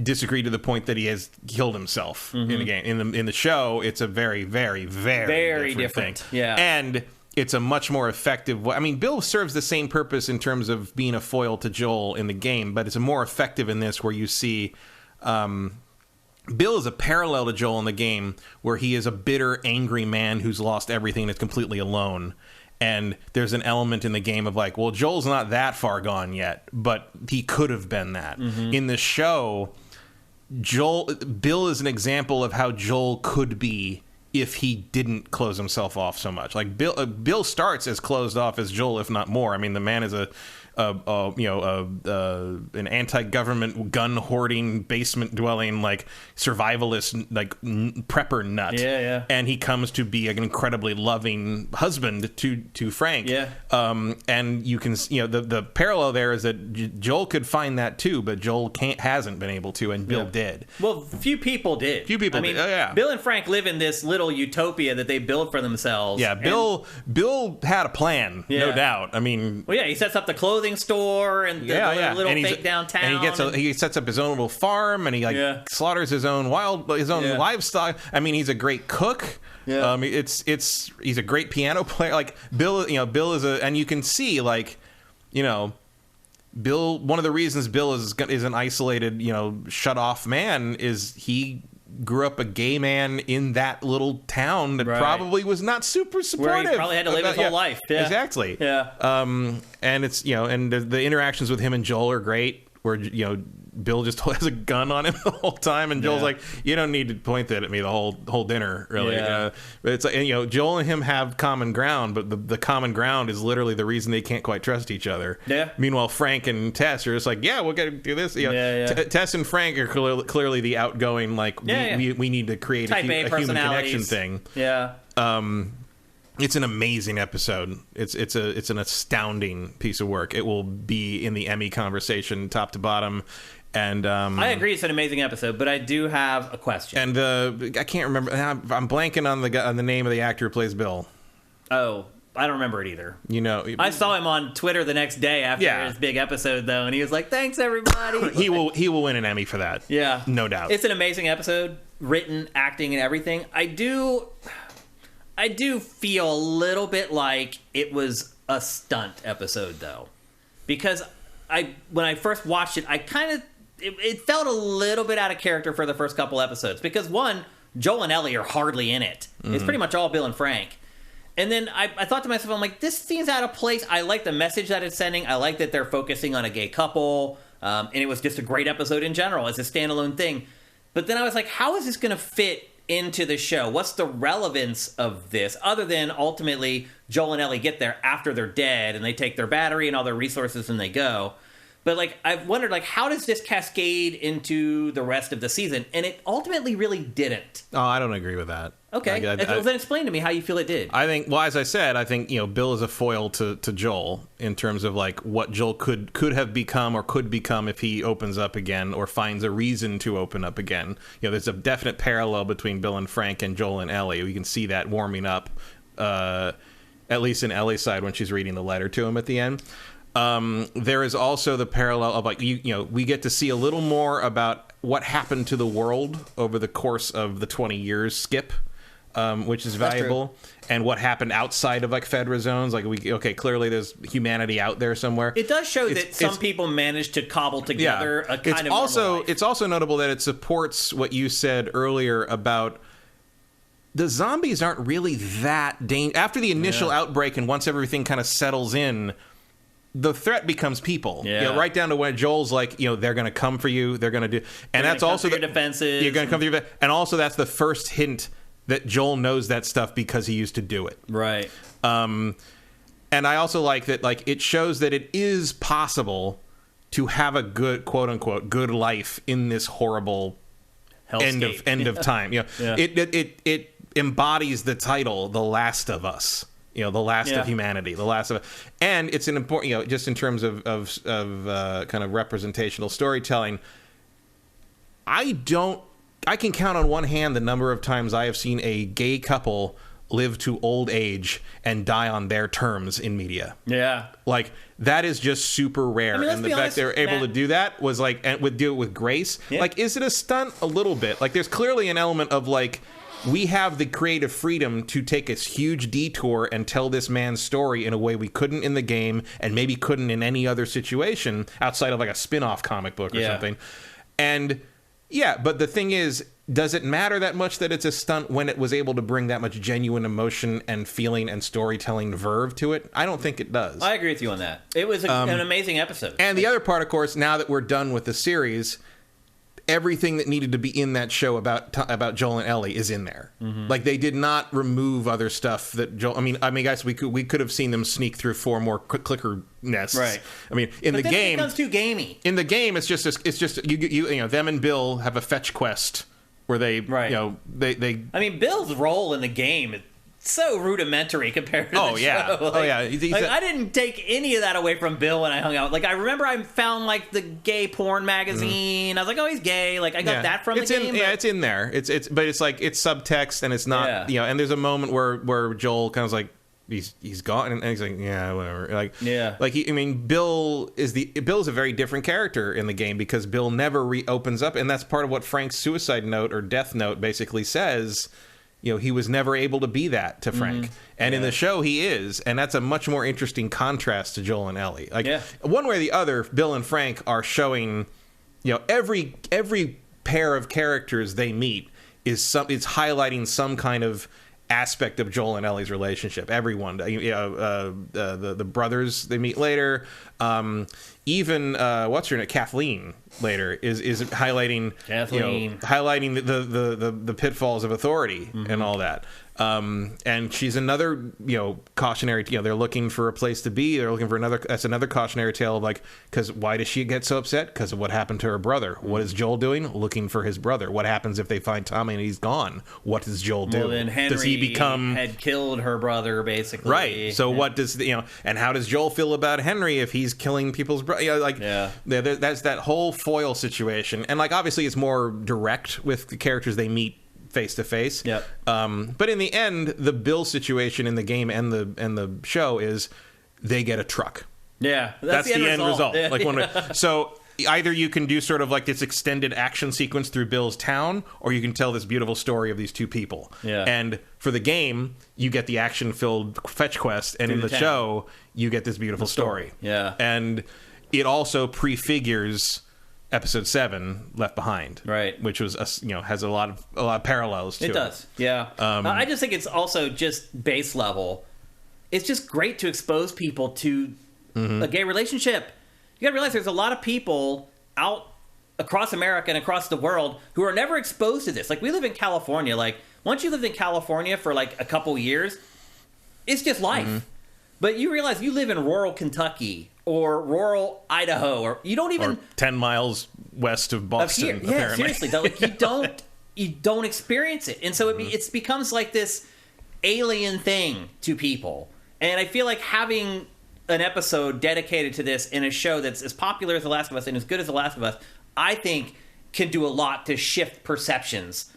disagreed to the point that he has killed himself in the game. In the show, it's a very, very, very different thing.
Yeah,
and it's a much more effective way. I mean, Bill serves the same purpose in terms of being a foil to Joel in the game, but it's more effective in this, where you see Bill is a parallel to Joel in the game, where he is a bitter, angry man who's lost everything and is completely alone. And there's an element in the game of like, well, Joel's not that far gone yet, but he could have been that. In the show, Bill is an example of how Joel could be if he didn't close himself off so much. Like Bill starts as closed off as Joel, if not more. I mean, the man is an anti-government, gun-hoarding, basement-dwelling, like survivalist, like prepper nut.
Yeah.
And he comes to be an incredibly loving husband to Frank.
Yeah.
And you can, the parallel there is that Joel could find that too, but Joel hasn't been able to, and Bill did.
Well, few people did.
I mean, yeah.
Bill and Frank live in this little utopia that they build for themselves.
Yeah, Bill had a plan, no doubt. I mean,
well, yeah, he sets up the clothing store and the little fake downtown.
And he sets up his own little farm, and he slaughters his own livestock. I mean, he's a great cook.
Yeah.
He's a great piano player. Like Bill is and you can see Bill. One of the reasons Bill is an isolated, shut off man is he grew up a gay man in that little town that probably was not super supportive.
Where he probably had to live his whole life. Yeah.
Exactly.
Yeah.
And it's and the interactions with him and Joel are great. Where Bill just has a gun on him the whole time, and Joel's like, "You don't need to point that at me the whole dinner, really."
Yeah.
But it's like, Joel and him have common ground, but the common ground is literally the reason they can't quite trust each other.
Yeah.
Meanwhile, Frank and Tess are just like, "Yeah, we're gonna do this." Tess and Frank are clearly the outgoing, like we need to create a human connection thing.
Yeah.
It's an amazing episode. It's an astounding piece of work. It will be in the Emmy conversation, top to bottom. And
I agree, it's an amazing episode, but I do have a question.
And I can't remember. I'm blanking on the name of the actor who plays Bill.
Oh, I don't remember it either.
I
saw him on Twitter the next day after his big episode, though, and he was like, "Thanks, everybody."
He will win an Emmy for that.
Yeah,
no doubt.
It's an amazing episode, written, acting, and everything. I do feel a little bit like it was a stunt episode, though, because when I first watched it, it felt a little bit out of character for the first couple episodes, because one, Joel and Ellie are hardly in it. Mm-hmm. It's pretty much all Bill and Frank. And then I thought to myself, I'm like, this seems out of place. I like the message that it's sending. I like that they're focusing on a gay couple. And it was just a great episode in general as a standalone thing. But then I was like, how is this going to fit into the show? What's the relevance of this, other than ultimately Joel and Ellie get there after they're dead and they take their battery and all their resources and they go? But I've wondered, how does this cascade into the rest of the season? And it ultimately really didn't.
Oh, I don't agree with that.
Okay, then explain to me how you feel it did.
I think, as I said, Bill is a foil to Joel in terms of what Joel could have become or could become if he opens up again or finds a reason to open up again. There's a definite parallel between Bill and Frank and Joel and Ellie. We can see that warming up, at least in Ellie's side when she's reading the letter to him at the end. There is also the parallel of we get to see a little more about what happened to the world over the course of the 20 years skip, which is valuable, and what happened outside of Fedra zones. Clearly there's humanity out there somewhere.
It does show that some people managed to cobble together a kind of normal life.
It's also notable that it supports what you said earlier about the zombies aren't really that dangerous. After the initial outbreak and once everything kind of settles in, the threat becomes people.
Yeah.
Right down to when Joel's like, they're going to come for you. They're going to do, and that's also
your defenses.
You're going to come for your, and also that's the first hint that Joel knows that stuff because he used to do it.
Right.
And I also like that, it shows that it is possible to have a good, quote unquote, good life in this horrible end of time. It embodies the title, The Last of Us. The last of humanity, the last of, and it's an important, just in terms of kind of representational storytelling. I can count on one hand the number of times I have seen a gay couple live to old age and die on their terms in media.
Yeah,
that is just super rare, and the fact they were able to do that was and would do it with grace. Yeah. Is it a stunt? A little bit. There's clearly an element of we have the creative freedom to take this huge detour and tell this man's story in a way we couldn't in the game and maybe couldn't in any other situation outside of a spin-off comic book or something. And Yeah, but the thing is, does it matter that much that it's a stunt when it was able to bring that much genuine emotion and feeling and storytelling verve to it? I don't think it does.
I agree with you on that. It was an amazing episode.
And the other part, of course, now that we're done with the series, everything that needed to be in that show about Joel and Ellie is in there. Mm-hmm. Like, they did not remove other stuff that Joel. I mean, guys, we could have seen them sneak through 4 more clicker nests.
Right.
I mean, in
but
the game,
it becomes too gamey.
In the game, it's just you know, them and Bill have a fetch quest where they
right.
you know they.
I mean, Bill's role in the game is so rudimentary compared to the show. I didn't take any of that away from Bill when I hung out. Like, I remember I found like the gay porn magazine. Mm-hmm. I was like, oh, he's gay. Like, I got that from the game.
It's in there. But it's like it's subtext and it's not. You know, and there's a moment where Joel kind of like he's gone and he's like, yeah, whatever. Like, yeah, like Bill is a very different character in the game because Bill never reopens up, and that's part of what Frank's suicide note or death note basically says. You know, he was never able to be that to Frank. Mm-hmm. And in the show, he is. And that's a much more interesting contrast to Joel and Ellie. Like, one way or the other, Bill and Frank are showing, you know, every pair of characters they meet is highlighting some kind of aspect of Joel and Ellie's relationship. Everyone, the brothers they meet later, even what's her name, Kathleen later is highlighting highlighting the pitfalls of authority and all that. And she's another, cautionary, they're looking for a place to be. They're looking for that's another cautionary tale of like, because why does she get so upset? Because of what happened to her brother. What is Joel doing? Looking for his brother. What happens if they find Tommy and he's gone? What does Joel do?
Well, then Henry
does he become
had killed her brother, basically.
Right. So what does, and how does Joel feel about Henry if he's killing people's brother? That's that whole foil situation. And like, obviously it's more direct with the characters they meet face to face.
Yep.
But in the end, the Bill situation in the game and the show is they get a truck.
Yeah,
that's the end result.
Yeah,
like so either you can do sort of like this extended action sequence through Bill's town, or you can tell this beautiful story of these two people.
Yeah.
And for the game, you get the action-filled fetch quest, and in the show, you get this beautiful story.
Yeah.
And it also prefigures Episode 7, Left Behind,
right? Which
was has a lot of parallels to it.
It does, yeah. I just think it's also just base level. It's just great to expose people to a gay relationship. You got to realize there's a lot of people out across America and across the world who are never exposed to this. Like, we live in California. Like, once you lived in California for like a couple years, it's just life. Mm-hmm. But you realize you live in rural Kentucky or rural Idaho, or you don't even
10 miles west of Boston.
Of here. Yeah, seriously, like, you don't experience it, and so it becomes like this alien thing to people. And I feel like having an episode dedicated to this in a show that's as popular as The Last of Us and as good as The Last of Us, I think can do a lot to shift perceptions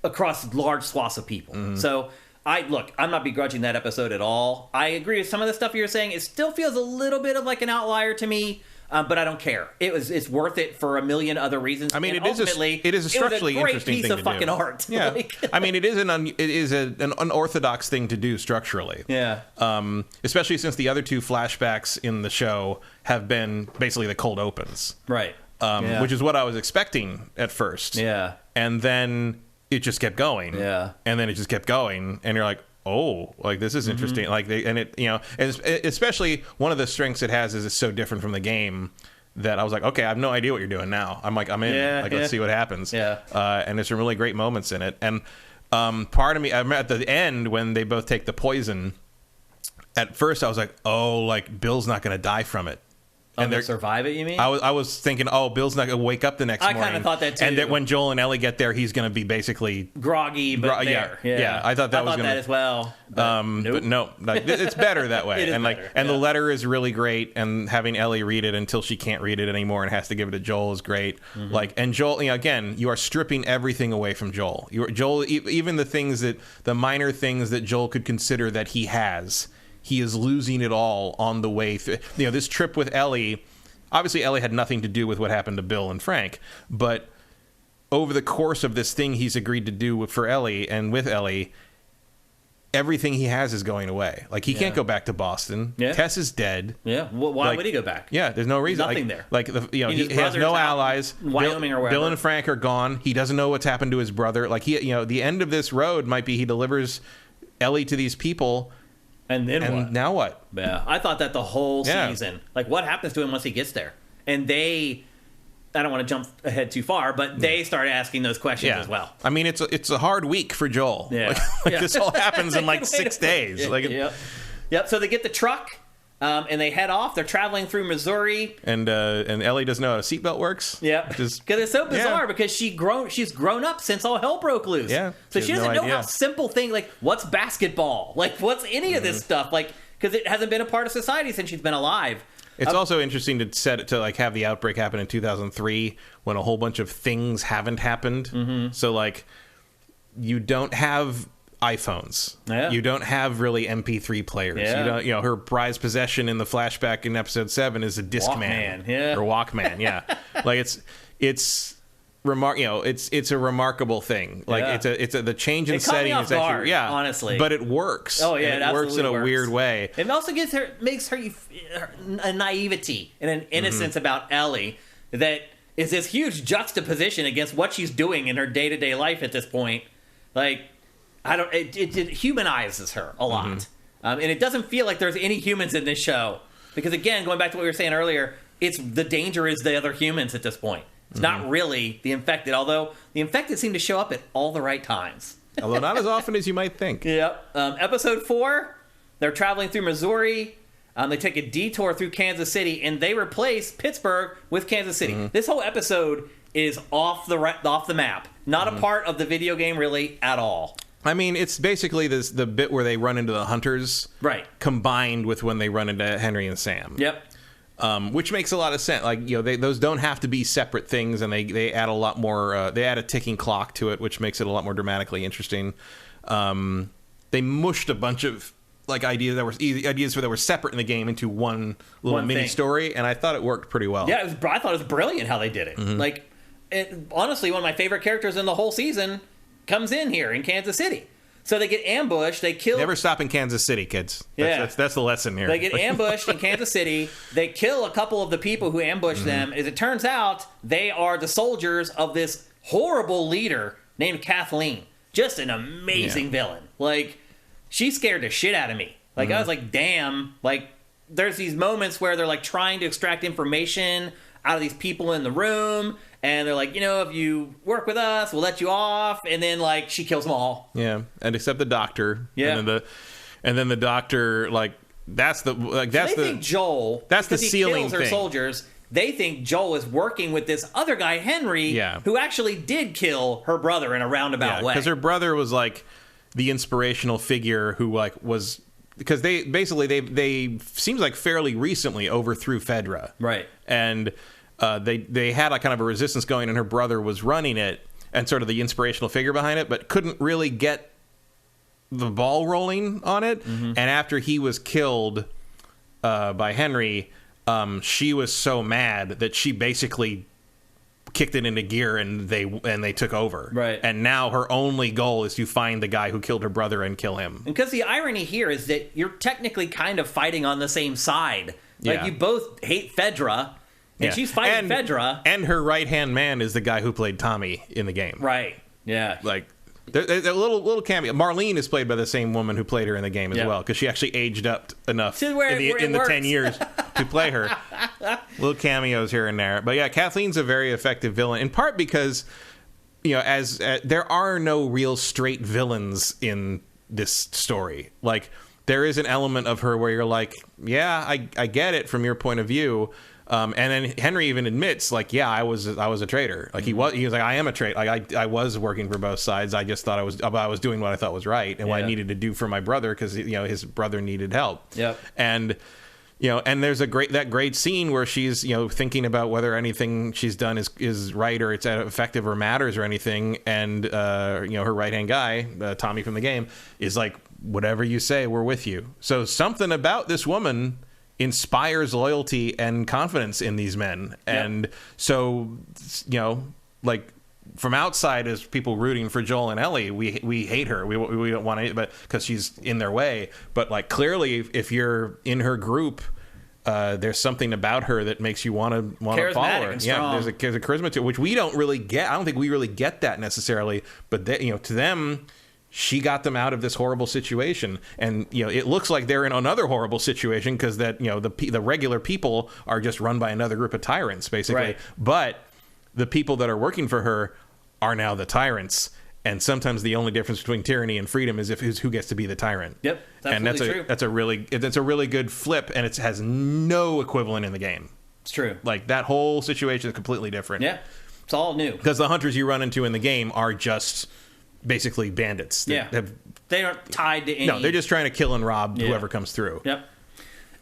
across large swaths of people. Mm-hmm. So I'm not begrudging that episode at all. I agree with some of the stuff you're saying. It still feels a little bit of like an outlier to me, but I don't care. It's worth it for a million other reasons.
I mean, it is a structurally interesting thing to do.
It was a great piece of fucking art.
Yeah, I mean, it is an unorthodox thing to do structurally.
Yeah.
Especially since the other two flashbacks in the show have been basically the cold opens,
right?
Which is what I was expecting at first.
Yeah.
And then it just kept going.
Yeah.
And then it just kept going, and you're like, oh, like, this is interesting. Mm-hmm. And especially one of the strengths it has is it's so different from the game that I was like, okay, I have no idea what you're doing now. I'm in.
Yeah,
let's see what happens.
Yeah.
And there's some really great moments in it. And part of me, I remember at the end when they both take the poison, at first I was like, oh, like, Bill's not going to die from it.
And they survive it, you mean?
I was thinking, oh, Bill's not going to wake up the next morning. I
kind of thought that too.
And that when Joel and Ellie get there, he's going to be basically
groggy, but there.
Yeah. I thought that was going to
that as well. But nope.
But no, like, it's better that way.
It is
better.
The
letter is really great, and having Ellie read it until she can't read it anymore and has to give it to Joel is great. Mm-hmm. Like, and Joel, again, you are stripping everything away from Joel. Joel, even the minor things that Joel could consider that he has, he is losing it all on the way through. This trip with Ellie. Obviously, Ellie had nothing to do with what happened to Bill and Frank, but over the course of this thing he's agreed to do for Ellie and with Ellie, everything he has is going away. Like, he can't go back to Boston.
Yeah.
Tess is dead.
Yeah. Well, why would he go back?
Yeah, there's no reason.
Nothing there.
Like, he has no allies.
Wyoming or wherever.
Bill and Frank are gone. He doesn't know what's happened to his brother. Like, the end of this road might be he delivers Ellie to these people.
And then what?
Now what?
Yeah. I thought that the whole season. Like, what happens to him once he gets there? And I don't want to jump ahead too far, but they started asking those questions as well.
I mean, it's a hard week for Joel.
Yeah.
This all happens in like 6 days.
Yep. So they get the truck, and they head off. They're traveling through Missouri.
And Ellie doesn't know how a seatbelt works.
Yeah. Because it's so bizarre because she's grown up since all hell broke loose.
Yeah.
So she doesn't know how simple things, like what's basketball, like what's any of this stuff, like, because it hasn't been a part of society since she's been alive.
It's also interesting to like have the outbreak happen in 2003 when a whole bunch of things haven't happened. Mm-hmm. So like, you don't have iPhones. Yeah. You don't have really MP3 players. Yeah. You don't. Her prized possession in the flashback in episode 7 is a Discman or Walkman. Yeah, like it's it's a remarkable thing. Like it's the change in setting is actually
honestly,
but it works.
Oh yeah,
it works in a weird way.
It also makes her a naivety and an innocence about Ellie that is this huge juxtaposition against what she's doing in her day-to-day life at this point. Like, it humanizes her a lot, and it doesn't feel like there's any humans in this show because, again, going back to what we were saying earlier, the danger is the other humans at this point. It's not really the infected, although the infected seem to show up at all the right times.
Although not as often as you might think.
Yep. Episode 4, they're traveling through Missouri. They take a detour through Kansas City, and they replace Pittsburgh with Kansas City. Mm-hmm. This whole episode is off the map. Not a part of the video game, really, at all.
I mean, it's basically the bit where they run into the hunters,
right?
Combined with when they run into Henry and Sam.
Yep.
Which makes a lot of sense. Like, those don't have to be separate things, and they add a lot more. They add a ticking clock to it, which makes it a lot more dramatically interesting. They mushed a bunch of ideas that were separate in the game into one little mini story, and I thought it worked pretty well.
Yeah, I thought it was brilliant how they did it. Mm-hmm. Honestly, one of my favorite characters in the whole season comes in here in Kansas City. So they get ambushed. They kill.
Never stop in Kansas City, kids. That's the lesson here.
They get ambushed in Kansas City. They kill a couple of the people who ambushed them. As it turns out, they are the soldiers of this horrible leader named Kathleen. Just an amazing villain. Like, she scared the shit out of me. Like, I was like, damn. Like, there's these moments where they're like trying to extract information out of these people in the room. And they're like, if you work with us, we'll let you off. And then, like, she kills them all. Yeah,
and except the doctor. Yeah, and then the doctor, like, that's the
they think Joel.
That's the ceiling
kills her
thing.
Soldiers. They think Joel is working with this other guy, Henry, who actually did kill her brother in a roundabout way.
Because her brother was like the inspirational figure who was. Because they seems like fairly recently overthrew Fedra,
right?
And they had a kind of a resistance going, and her brother was running it and sort of the inspirational figure behind it, but couldn't really get the ball rolling on it. Mm-hmm. And after he was killed by Henry, she was so mad that she basically kicked it into gear, and they took over.
Right.
And now her only goal is to find the guy who killed her brother and kill him.
Because the irony here is that you're technically kind of fighting on the same side. Like, you both hate Fedra. And she's fighting Fedra.
And her right-hand man is the guy who played Tommy in the game.
Right. Yeah.
Like, there's a little cameo. Marlene is played by the same woman who played her in the game as well, because she actually aged up enough in the 10 years to play her. Little cameos here and there. But yeah, Kathleen's a very effective villain, in part because, as there are no real straight villains in this story. Like, there is an element of her where you're like, yeah, I get it from your point of view. And then Henry even admits, like, yeah, I was a traitor. Like, he was like, I am a traitor. Like, I was working for both sides. I just thought I was doing what I thought was right and what I needed to do for my brother, because his brother needed help.
Yep.
And and there's that great scene where she's thinking about whether anything she's done is right or it's effective or matters or anything. And her right hand guy, Tommy from the game, is like, whatever you say, we're with you. So something about this woman inspires loyalty and confidence in these men. And so, like, from outside as people rooting for Joel and Ellie, we hate her. We don't want to, but because she's in their way. But like clearly, if you're in her group, there's something about her that makes you want to follow her. Yeah, there's a charisma to it, which we don't really get. I don't think we really get that necessarily. But to them, she got them out of this horrible situation, and it looks like they're in another horrible situation because that the regular people are just run by another group of tyrants, basically.
Right.
But the people that are working for her are now the tyrants. And sometimes the only difference between tyranny and freedom is who gets to be the tyrant.
Yep, that's true.
That's a really good flip, and it has no equivalent in the game.
It's true.
Like that whole situation is completely different.
Yeah, it's all new.
Because the hunters you run into in the game are just basically bandits.
They aren't tied to any.
No, they're just trying to kill and rob whoever comes through.
Yep.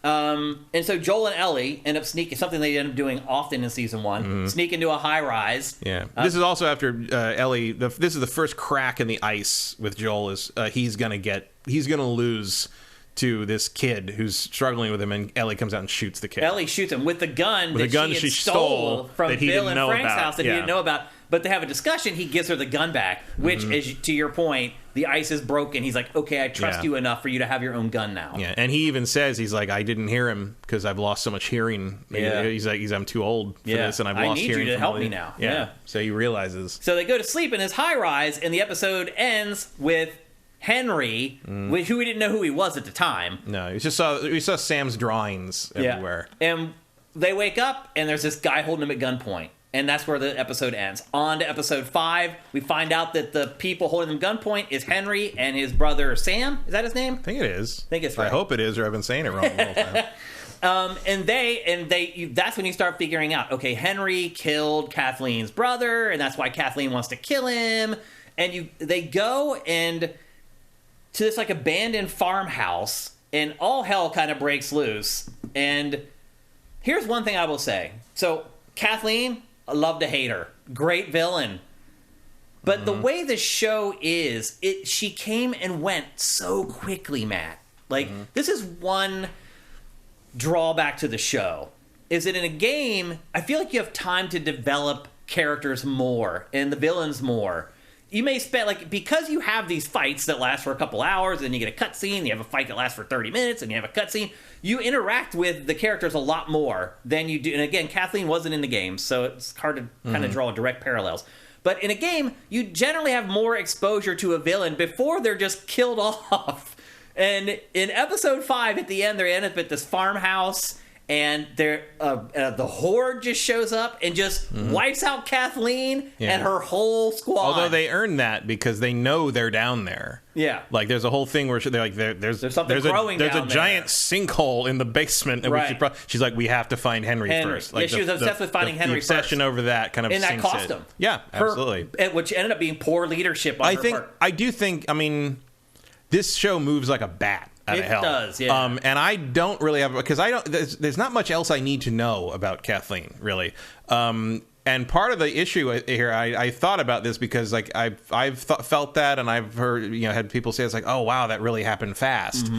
And so Joel and Ellie end up sneaking, something they end up doing often in season 1, sneak into a high rise.
Yeah. This is also after Ellie, this is the first crack in the ice with Joel is he's going to lose to this kid who's struggling with him, and Ellie comes out and shoots the kid.
Ellie shoots him with the gun she stole from
that he
Bill
didn't
and
know
Frank's
about.
house that he didn't know about. But they have a discussion. He gives her the gun back, which is, to your point, the ice is broken. He's like, okay, I trust you enough for you to have your own gun now.
Yeah, and he even says, he's like, I didn't hear him because I've lost so much hearing.
Yeah.
He's like, I'm too old for this, and I've lost hearing.
I need you to
from
help
all
me
the-"
now.
Yeah. So he realizes.
So they go to sleep in his high rise, and the episode ends with Henry, who we didn't know who he was at the time.
No, we saw Sam's drawings everywhere.
And they wake up, and there's this guy holding him at gunpoint. And that's where the episode ends. On to episode 5, we find out that the people holding them gunpoint is Henry and his brother Sam. Is that his name?
I think it is.
I think it's right.
I hope it is, or I've been saying it wrong the whole time.
That's when you start figuring out, okay, Henry killed Kathleen's brother, and that's why Kathleen wants to kill him. And they go and to this like abandoned farmhouse, and all hell kind of breaks loose. And here's one thing I will say. So Kathleen, I love to hate her. Great villain. But the way the show is, she came and went so quickly, Matt. Like, this is one drawback to the show. Is that in a game, I feel like you have time to develop characters more and the villains more. You may spend, because you have these fights that last for a couple hours, and you get a cutscene, you have a fight that lasts for 30 minutes, and you have a cutscene, you interact with the characters a lot more than you do. And again, Kathleen wasn't in the game, so it's hard to kind of draw direct parallels. But in a game, you generally have more exposure to a villain before they're just killed off. And in episode 5, at the end, they end up at this farmhouse, and the Horde just shows up and just wipes out Kathleen and her whole squad.
Although they earn that because they know they're down there.
Yeah.
Like, there's a whole thing where they're like, there's
something growing
there's
down
a giant sinkhole in the basement. And
right.
She's like, we have to find Henry first. Like,
she was obsessed with finding Henry first.
The obsession over that kind of
and that cost him.
Yeah, absolutely.
Which ended up being poor leadership on her part.
I do think, this show moves like a bat. It
does, yeah.
And I don't really have, because there's not much else I need to know about Kathleen, really. And part of the issue here, I thought about this because I've felt that, and I've heard, had people say, it's like, oh wow, that really happened fast.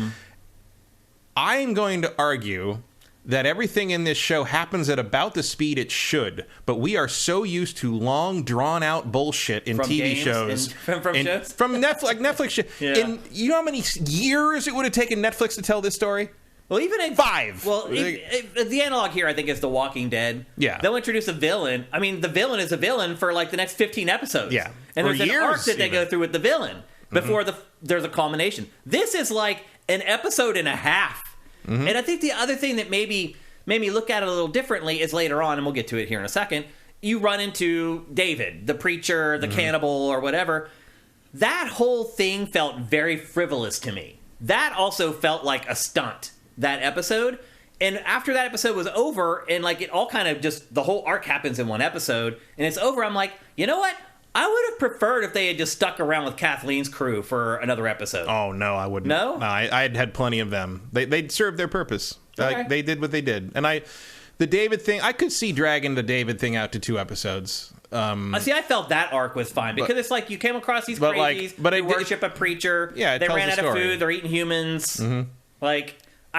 I'm going to argue that everything in this show happens at about the speed it should, but we are so used to long, drawn-out bullshit in TV shows.
From shows?
From Netflix shit.
Yeah.
You know how many years it would have taken Netflix to tell this story?
Well, even in
5.
Well, the analog here, I think, is The Walking Dead.
Yeah.
They'll introduce a villain. I mean, the villain is a villain for the next 15 episodes.
Yeah.
And there's an arc that they go through with the villain before there's a culmination. This is like an episode and a half. And I think the other thing that maybe made me look at it a little differently is later on, and we'll get to it here in a second, you run into David, the preacher, the cannibal, or whatever. That whole thing felt very frivolous to me. That also felt like a stunt, that episode. And after that episode was over, and it all kind of just, the whole arc happens in one episode, and it's over, I'm like, you know what? I would have preferred if they had just stuck around with Kathleen's crew for another episode.
Oh, no, I wouldn't.
No?
No, I had plenty of them. They'd served their purpose.
Okay.
They did what they did. And the David thing, I could see dragging the David thing out to 2 episodes.
See, I felt that arc was fine because it's like you came across these crazies, they worship a preacher, they ran out of food, they're eating humans. I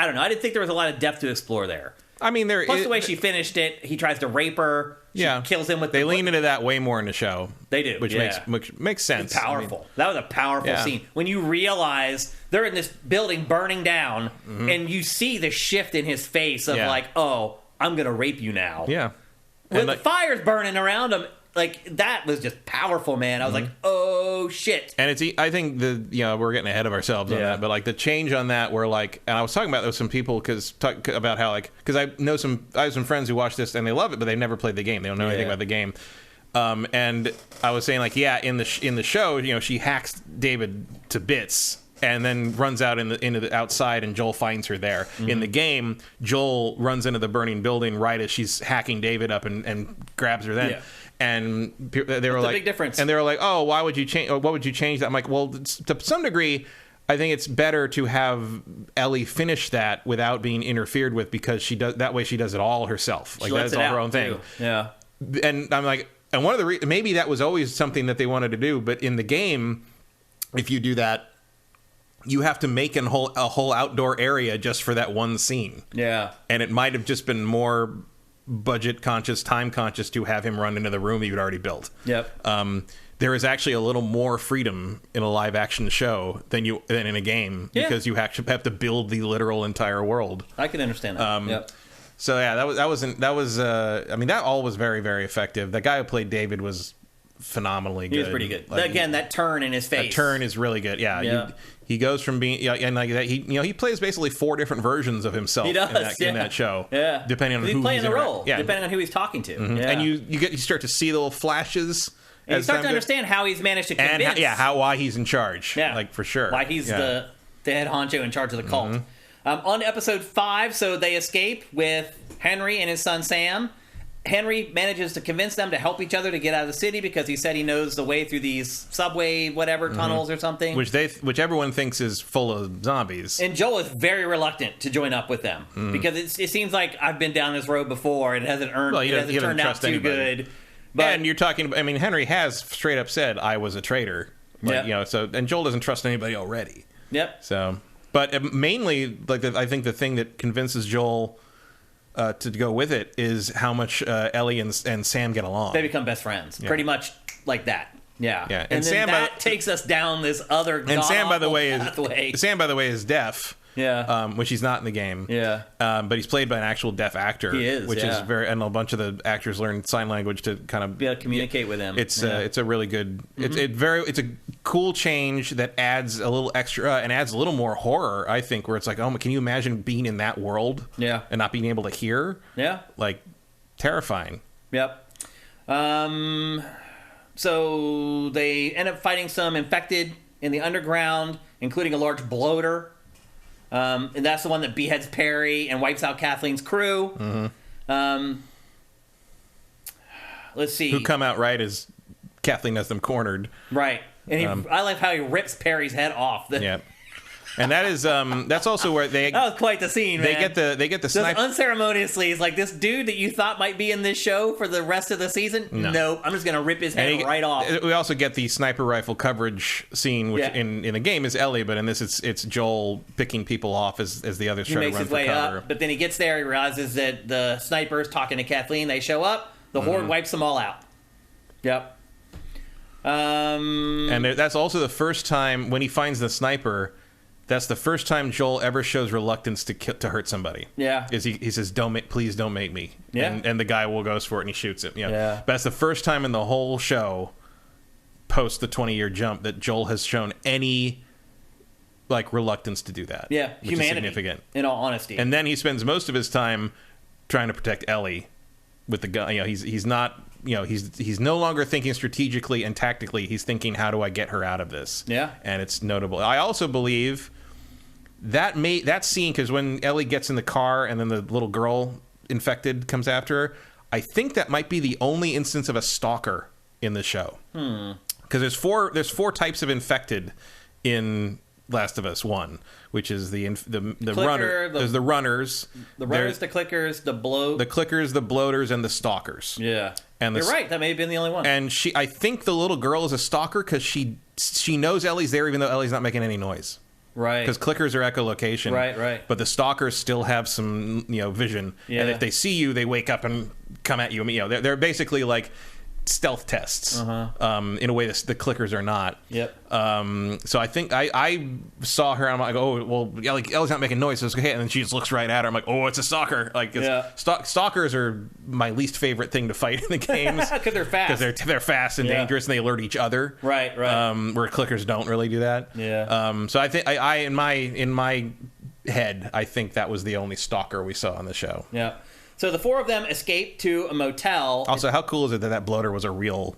don't know. I didn't think there was a lot of depth to explore there.
I mean,
Plus the way she finished it, he tries to rape her. She kills him with
They lean into that way more in the show.
They do,
which makes sense.
It's powerful. I mean, that was a powerful scene. When you realize they're in this building burning down, and you see the shift in his face of like, oh, I'm going to rape you now.
Yeah.
With the fires burning around him, like, that was just powerful, man. I was like, oh, shit.
And I think we're getting ahead of ourselves on that, but like the change on that where like, and I was talking about this with some people about how like, because I have some friends who watch this and they love it, but they've never played the game. They don't know anything about the game. And I was saying like, in the show, she hacks David to bits and then runs out into the outside, and Joel finds her there. In the game, Joel runs into the burning building right as she's hacking David up and grabs her then. Yeah. And they were like,
big difference.
And they were like, oh, why would you change? What would you change that? I'm like, well, to some degree, I think it's better to have Ellie finish that without being interfered with, because she does that way. She does it all herself. Like that's all her own thing.
Yeah.
And I'm like, and one of the maybe that was always something that they wanted to do, but in the game, if you do that, you have to make a whole outdoor area just for that one scene. Yeah. And it might have just been more budget conscious, time conscious to have him run into the room you'd already built. Yep. There is actually a little more freedom in a live action show than in a game, because you actually have to build the literal entire world.
I can understand that. Yep.
So yeah, I mean, that all was very, very effective. The guy who played David was phenomenally good.
He was pretty good. Like, again, that turn in his face.
That turn is really good. Yeah. He goes from being and like that. He plays basically 4 different versions of himself.
He does,
in that show.
Yeah,
depending on who
playing
he's
the role. Yeah, depending on who he's talking to.
Mm-hmm.
Yeah.
And you start to see the little flashes.
And you start to understand how he's managed to convince.
And why he's in charge. Yeah, like for sure.
Why he's the head honcho in charge of the cult. Mm-hmm. On episode 5, so they escape with Henry and his son Sam. Henry manages to convince them to help each other to get out of the city, because he said he knows the way through these subway tunnels or something,
which everyone thinks is full of zombies.
And Joel is very reluctant to join up with them because it seems like I've been down this road before. It hasn't turned out too good.
But, and you're talking. I mean, Henry has straight up said, "I was a traitor." Like, so and Joel doesn't trust anybody already.
Yep.
So, but mainly, like I think the thing that convinces Joel to go with it is how much Ellie and Sam get along.
They become best friends, pretty much like that. Yeah.
Yeah.
And then Sam takes us down this other
and Sam, by the way,
pathway.
Sam, by the way, is deaf. Yeah. Which he's not in the game.
Yeah.
But he's played by an actual deaf actor.
He is.
Which is very, and a bunch of the actors learn sign language to kind of
communicate with him.
It's a really good. It's a cool change that adds a little extra and adds a little more horror. I think, where it's like, oh, can you imagine being in that world?
Yeah.
And not being able to hear?
Yeah.
Like, terrifying.
Yep. So they end up fighting some infected in the underground, including a large bloater. And that's the one that beheads Perry and wipes out Kathleen's crew. Mm-hmm. Let's see.
Who come out right as Kathleen has them cornered.
Right. And I like how he rips Perry's head off.
Yeah. And that is that's also where that
was quite the scene, man.
They get the sniper
unceremoniously. He's like, this dude that you thought might be in this show for the rest of the season. No, I'm just gonna rip his head right off.
We also get the sniper rifle coverage scene, which in the game is Ellie, but in this it's Joel picking people off as the others try to run for cover.
Up, but then he gets there, he realizes that the sniper's talking to Kathleen. They show up. The horde wipes them all out. Yep.
And that's also the first time when he finds the sniper. That's the first time Joel ever shows reluctance to hurt somebody.
Yeah.
Is he says, please don't make me.
Yeah.
And the guy goes for it and he shoots him. Yeah. But that's the first time in the whole show, post the 20-year jump, that Joel has shown any like reluctance to do that.
Yeah.
Which
humanity.
is significant.
In all honesty.
And then he spends most of his time trying to protect Ellie with the gun. He's not. He's no longer thinking strategically and tactically. He's thinking, how do I get her out of this?
Yeah.
And it's notable. I also believe that scene, because when Ellie gets in the car and then the little girl infected comes after her, I think that might be the only instance of a stalker in the show. Because there's four types of infected in Last of Us 1, which is the runner. There's the runners,
the clickers, the
clickers, the bloaters, and the stalkers.
Yeah, and you're right. That may have been the only one.
And I think the little girl is a stalker because she knows Ellie's there, even though Ellie's not making any noise.
Right.
Because clickers are echolocation.
Right.
But the stalkers still have some, vision.
Yeah.
And if they see you, they wake up and come at you. They're basically like stealth tests in a way that the clickers are not.
Yep.
So I think I saw her and I'm like, oh, well, Ellie's not making noise, so it's okay. And then she just looks right at her. I'm like, oh, it's a stalker. Like, stalkers are my least favorite thing to fight in the games.
Because they're fast.
Because they're fast and dangerous, and they alert each other.
Right.
Where clickers don't really do that.
Yeah.
So I think I in my head, I think that was the only stalker we saw on the show.
Yeah. So the four of them escape to a motel.
Also, how cool is it that bloater was a real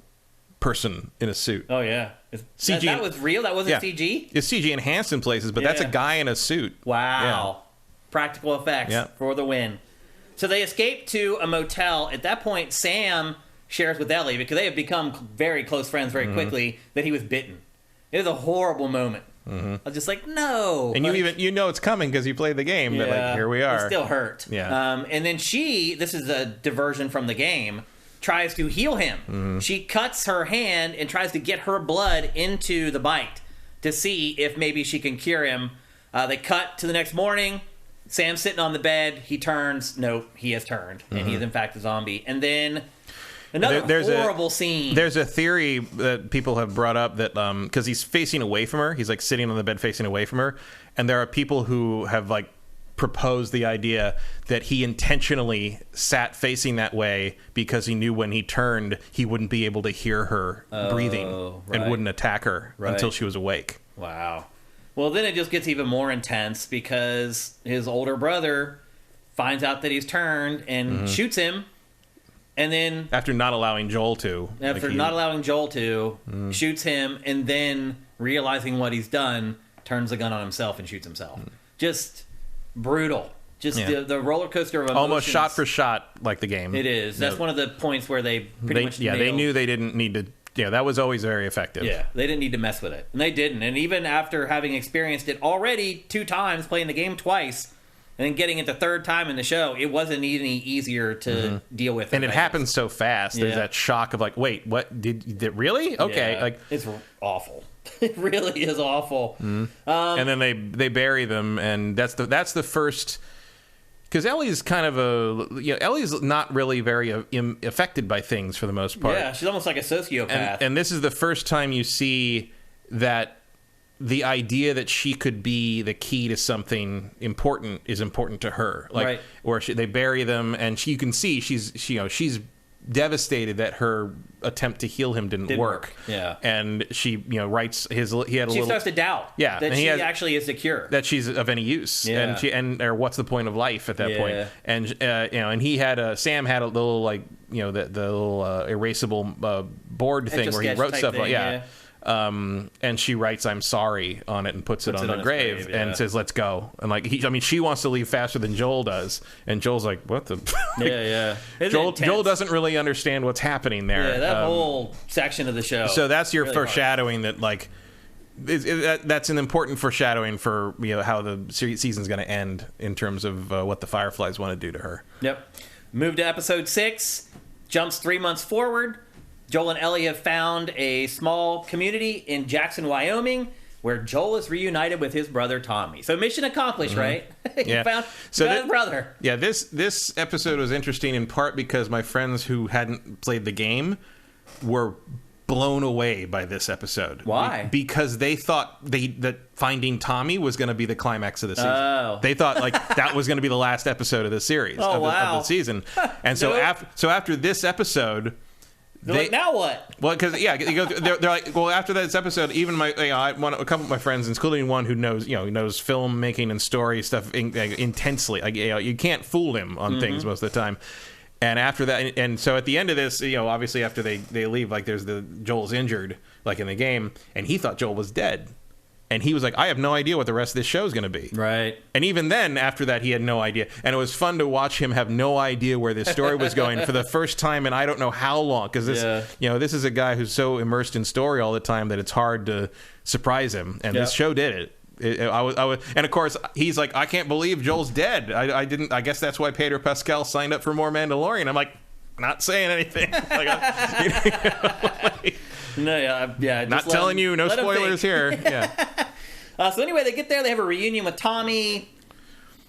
person in a suit?
Oh, yeah.
CG.
That was real? That wasn't CG?
It's CG enhanced in places, but that's a guy in a suit.
Wow.
Yeah.
Practical effects for the win. So they escape to a motel. At that point, Sam shares with Ellie, because they have become very close friends very quickly, that he was bitten. It was a horrible moment. I was just like, no.
And you know it's coming because you played the game, but like, here we are.
It still hurt.
Yeah.
And then this is a diversion from the game, tries to heal him. She cuts her hand and tries to get her blood into the bite to see if maybe she can cure him. They cut to the next morning. Sam's sitting on the bed. He turns. Nope, he has turned. And he is, in fact, a zombie. And then there's horrible scene.
There's a theory that people have brought up that because he's facing away from her, he's like sitting on the bed facing away from her, and there are people who have like proposed the idea that he intentionally sat facing that way because he knew when he turned he wouldn't be able to hear her breathing and wouldn't attack her until she was awake.
Wow. Well, then it just gets even more intense because his older brother finds out that he's turned and shoots him. And then
after not allowing Joel to,
shoots him, and then realizing what he's done, turns the gun on himself and shoots himself. Just brutal. Just the roller coaster of emotions.
Almost shot for shot, like the game.
It is. That's one of the points where they pretty much nailed.
They knew they didn't need to. Yeah, that was always very effective.
Yeah, they didn't need to mess with it, and they didn't. And even after having experienced it already 2 times, playing the game twice, and then getting it the 3rd time in the show, it wasn't any easier to deal with.
And it happens so fast. There's that shock of like, wait, what? Did really? Okay,
like it's awful. It really is awful.
And then they bury them, and that's the first. Because Ellie's kind of Ellie's not really very affected by things for the most part.
Yeah, she's almost like a sociopath.
And this is the first time you see that the idea that she could be the key to something important is important to her. Like, or they bury them, and you can see she's devastated that her attempt to heal him didn't work.
Yeah,
and she writes his. He had a
she
little.
starts to doubt.
Yeah,
that she actually is secure.
That she's of any use.
Yeah,
or what's the point of life at that point? And and he had Sam had a little the little erasable board thing where he wrote stuff. And she writes "I'm sorry" on it and puts it on the grave and says "Let's go." And like she wants to leave faster than Joel does, and Joel's like, "What the?" Joel doesn't really understand what's happening there.
Yeah, that whole section of the show.
So that's your
really
foreshadowing that like. That's an important foreshadowing for how the season's going to end in terms of what the Fireflies want to do to her.
Yep. Move to episode 6. Jumps 3 months forward. Joel and Ellie have found a small community in Jackson, Wyoming, where Joel is reunited with his brother Tommy. So mission accomplished, right? He found his brother.
Yeah, this episode was interesting in part because my friends who hadn't played the game were blown away by this episode.
Why?
Because they thought that finding Tommy was going to be the climax of the season.
Oh.
They thought like that was going to be the last episode of the series of the season. And so after this episode.
They're like, now what?
Well, because they're like, well, after this episode, even a couple of my friends, including one who knows filmmaking and story stuff intensely. Like, you can't fool him on things most of the time. And after that, and so at the end of this, obviously after they leave, like there's Joel's injured, like in the game, and he thought Joel was dead. And he was like, I have no idea what the rest of this show is going to be.
Right.
And even then, after that, he had no idea. And it was fun to watch him have no idea where this story was going for the first time in I don't know how long. Because this is a guy who's so immersed in story all the time that it's hard to surprise him. And this show did it. I was, and of course, he's like, I can't believe Joel's dead. I guess that's why Pedro Pascal signed up for more Mandalorian. I'm like, not saying anything.
Not telling
you, no spoilers here. Yeah.
So anyway, they get there. They have a reunion with Tommy.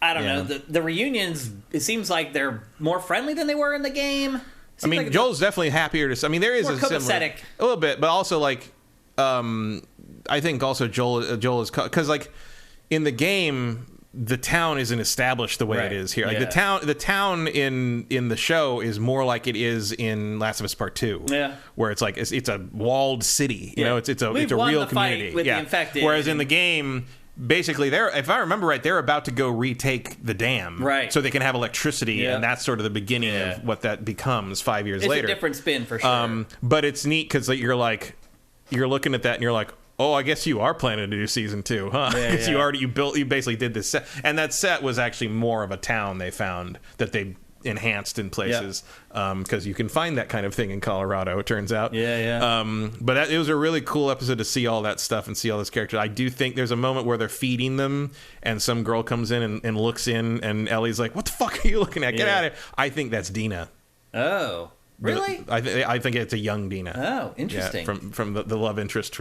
I don't know. The reunions, it seems like they're more friendly than they were in the game.
I mean, like Joel's definitely happier to... I mean, there is
more
a similar... A little bit, but also, like... I think also Joel is... Because, like, in the game... The town isn't established the way it is here. Like the town in the show is more like it is in Last of Us Part 2.
Yeah.
Where it's like it's a walled city. You know, it's a real community.
With the infected.
Whereas in the game, basically if I remember right, they're about to go retake the dam.
Right.
So they can have electricity, and that's sort of the beginning of what that becomes 5 years later.
It's a different spin for sure.
But it's neat because you're looking at that and you're like, oh, I guess you are planning to do season 2, huh? Because you basically did this set, and that set was actually more of a town they found that they enhanced in places because you can find that kind of thing in Colorado. It turns out, but it was a really cool episode to see all that stuff and see all those characters. I do think there's a moment where they're feeding them, and some girl comes in and looks in, and Ellie's like, "What the fuck are you looking at? Get out of here!" I think that's Dina.
Oh, really?
I think it's a young Dina.
Oh, interesting.
From the love interest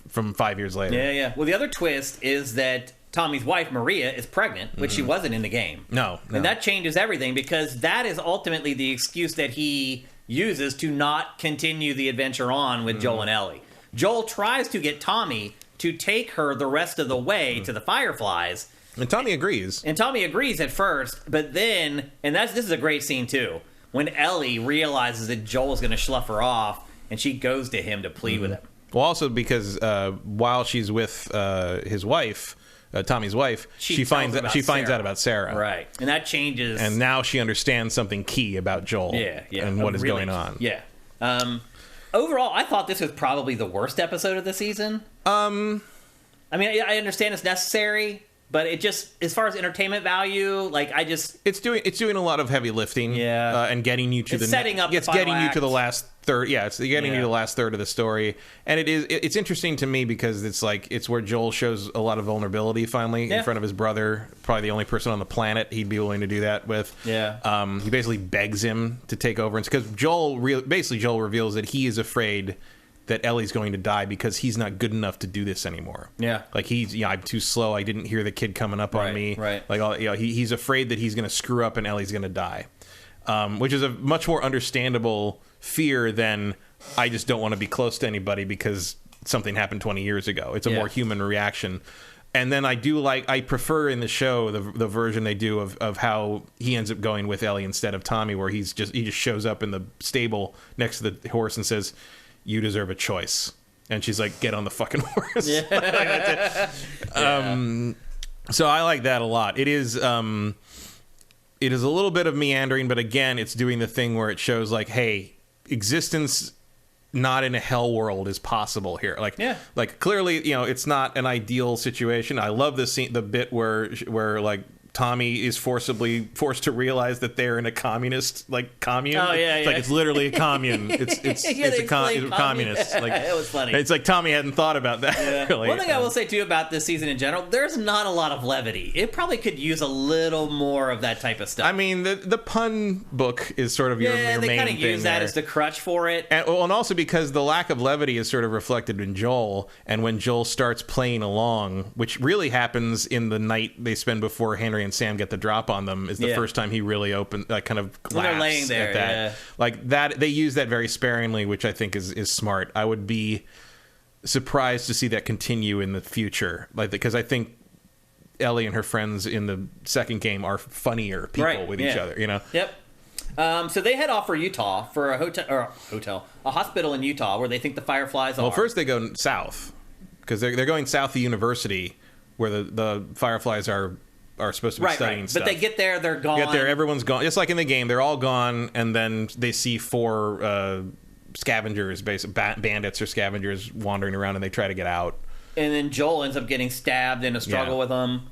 from 5 years later.
Yeah. Well, the other twist is that Tommy's wife, Maria, is pregnant, which she wasn't in the game.
No.
And that changes everything because that is ultimately the excuse that he uses to not continue the adventure on with Joel and Ellie. Joel tries to get Tommy to take her the rest of the way to the Fireflies.
And Tommy agrees.
At first, but then, and this is a great scene too, when Ellie realizes that Joel's going to slough her off, and she goes to him to plead with him.
Well, also because while she's with his wife, Tommy's wife, she finds out about Sarah,
right? And that changes.
And now she understands something key about Joel, and what is going on.
Yeah. Overall, I thought this was probably the worst episode of the season. I mean, I understand it's necessary. But it just, as far as entertainment value, like it's
doing a lot of heavy lifting, and getting you to
setting up.
It's getting you to the last third. Yeah, it's getting you to the last third of the story, and it's interesting to me because it's where Joel shows a lot of vulnerability finally in front of his brother, probably the only person on the planet he'd be willing to do that with.
Yeah,
he basically begs him to take over, and because Joel reveals that he is afraid that Ellie's going to die because he's not good enough to do this anymore.
Yeah.
Like I'm too slow. I didn't hear the kid coming up on me.
Right.
Like, he's afraid that he's going to screw up and Ellie's going to die. Which is a much more understandable fear than I just don't want to be close to anybody because something happened 20 years ago. It's a more human reaction. And then I prefer in the show the version they do of how he ends up going with Ellie instead of Tommy, where he just shows up in the stable next to the horse and says, "You deserve a choice." And she's like, "Get on the fucking horse." Yeah. So I like that a lot. It is a little bit of meandering, but again, it's doing the thing where it shows like, hey, existence not in a hell world is possible here. Like clearly, it's not an ideal situation. I love the scene, the bit where like Tommy is forced to realize that they're in a communist commune.
Oh yeah,
Like it's literally a commune. It's communist. Like
it was funny.
It's like Tommy hadn't thought about that.
Yeah.
Really.
One thing I will say too about this season in general, there's not a lot of levity. It probably could use a little more of that type of stuff.
I mean, the pun book is sort of your main thing.
They kind of use that as the crutch for it,
and also because the lack of levity is sort of reflected in Joel, and when Joel starts playing along, which really happens in the night they spend before Henry and Sam get the drop on them, is the first time he really kind of laughs
when they're laying there,
at that. Like that, they use that very sparingly, which I think is smart. I would be surprised to see that continue in the future, because I think Ellie and her friends in the second game are funnier people with each other.
Yep. So they head off for Utah for a hospital in Utah where they think the Fireflies are.
Well, first they go south because they're going south to university where the Fireflies are supposed to be studying stuff.
But they get there, they're gone.
Everyone's gone. Just like in the game, they're all gone, and then they see 4 scavengers, bandits or scavengers wandering around, and they try to get out.
And then Joel ends up getting stabbed in a struggle with them.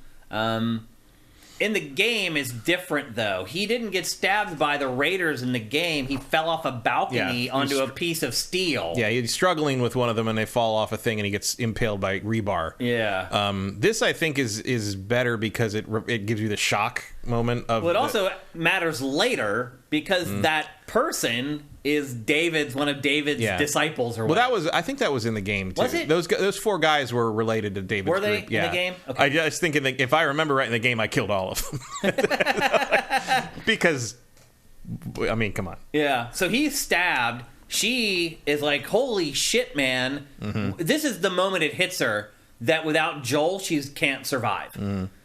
In the game is different, though. He didn't get stabbed by the raiders in the game. He fell off a balcony onto a piece of steel.
Yeah, he's struggling with one of them, and they fall off a thing, and he gets impaled by rebar.
Yeah.
This, I think, is better because it gives you the shock moment of.
Well, it also matters later because that person is one of David's disciples or whatever.
I think that was in the game too.
Was it?
Those 4 guys were related to David's
Were they
group. Yeah.
in the game? Okay.
I just think if I remember right in the game, I killed all of them because, I mean, come on.
Yeah. So he's stabbed. She is like, holy shit, man. This is the moment it hits her that without Joel, she can't survive.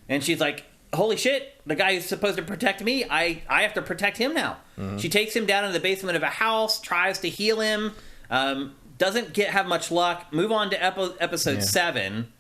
And she's like, holy shit, the guy who's supposed to protect me, I have to protect him now. She takes him down into the basement of a house, tries to heal him, doesn't have much luck. Move on to episode 7.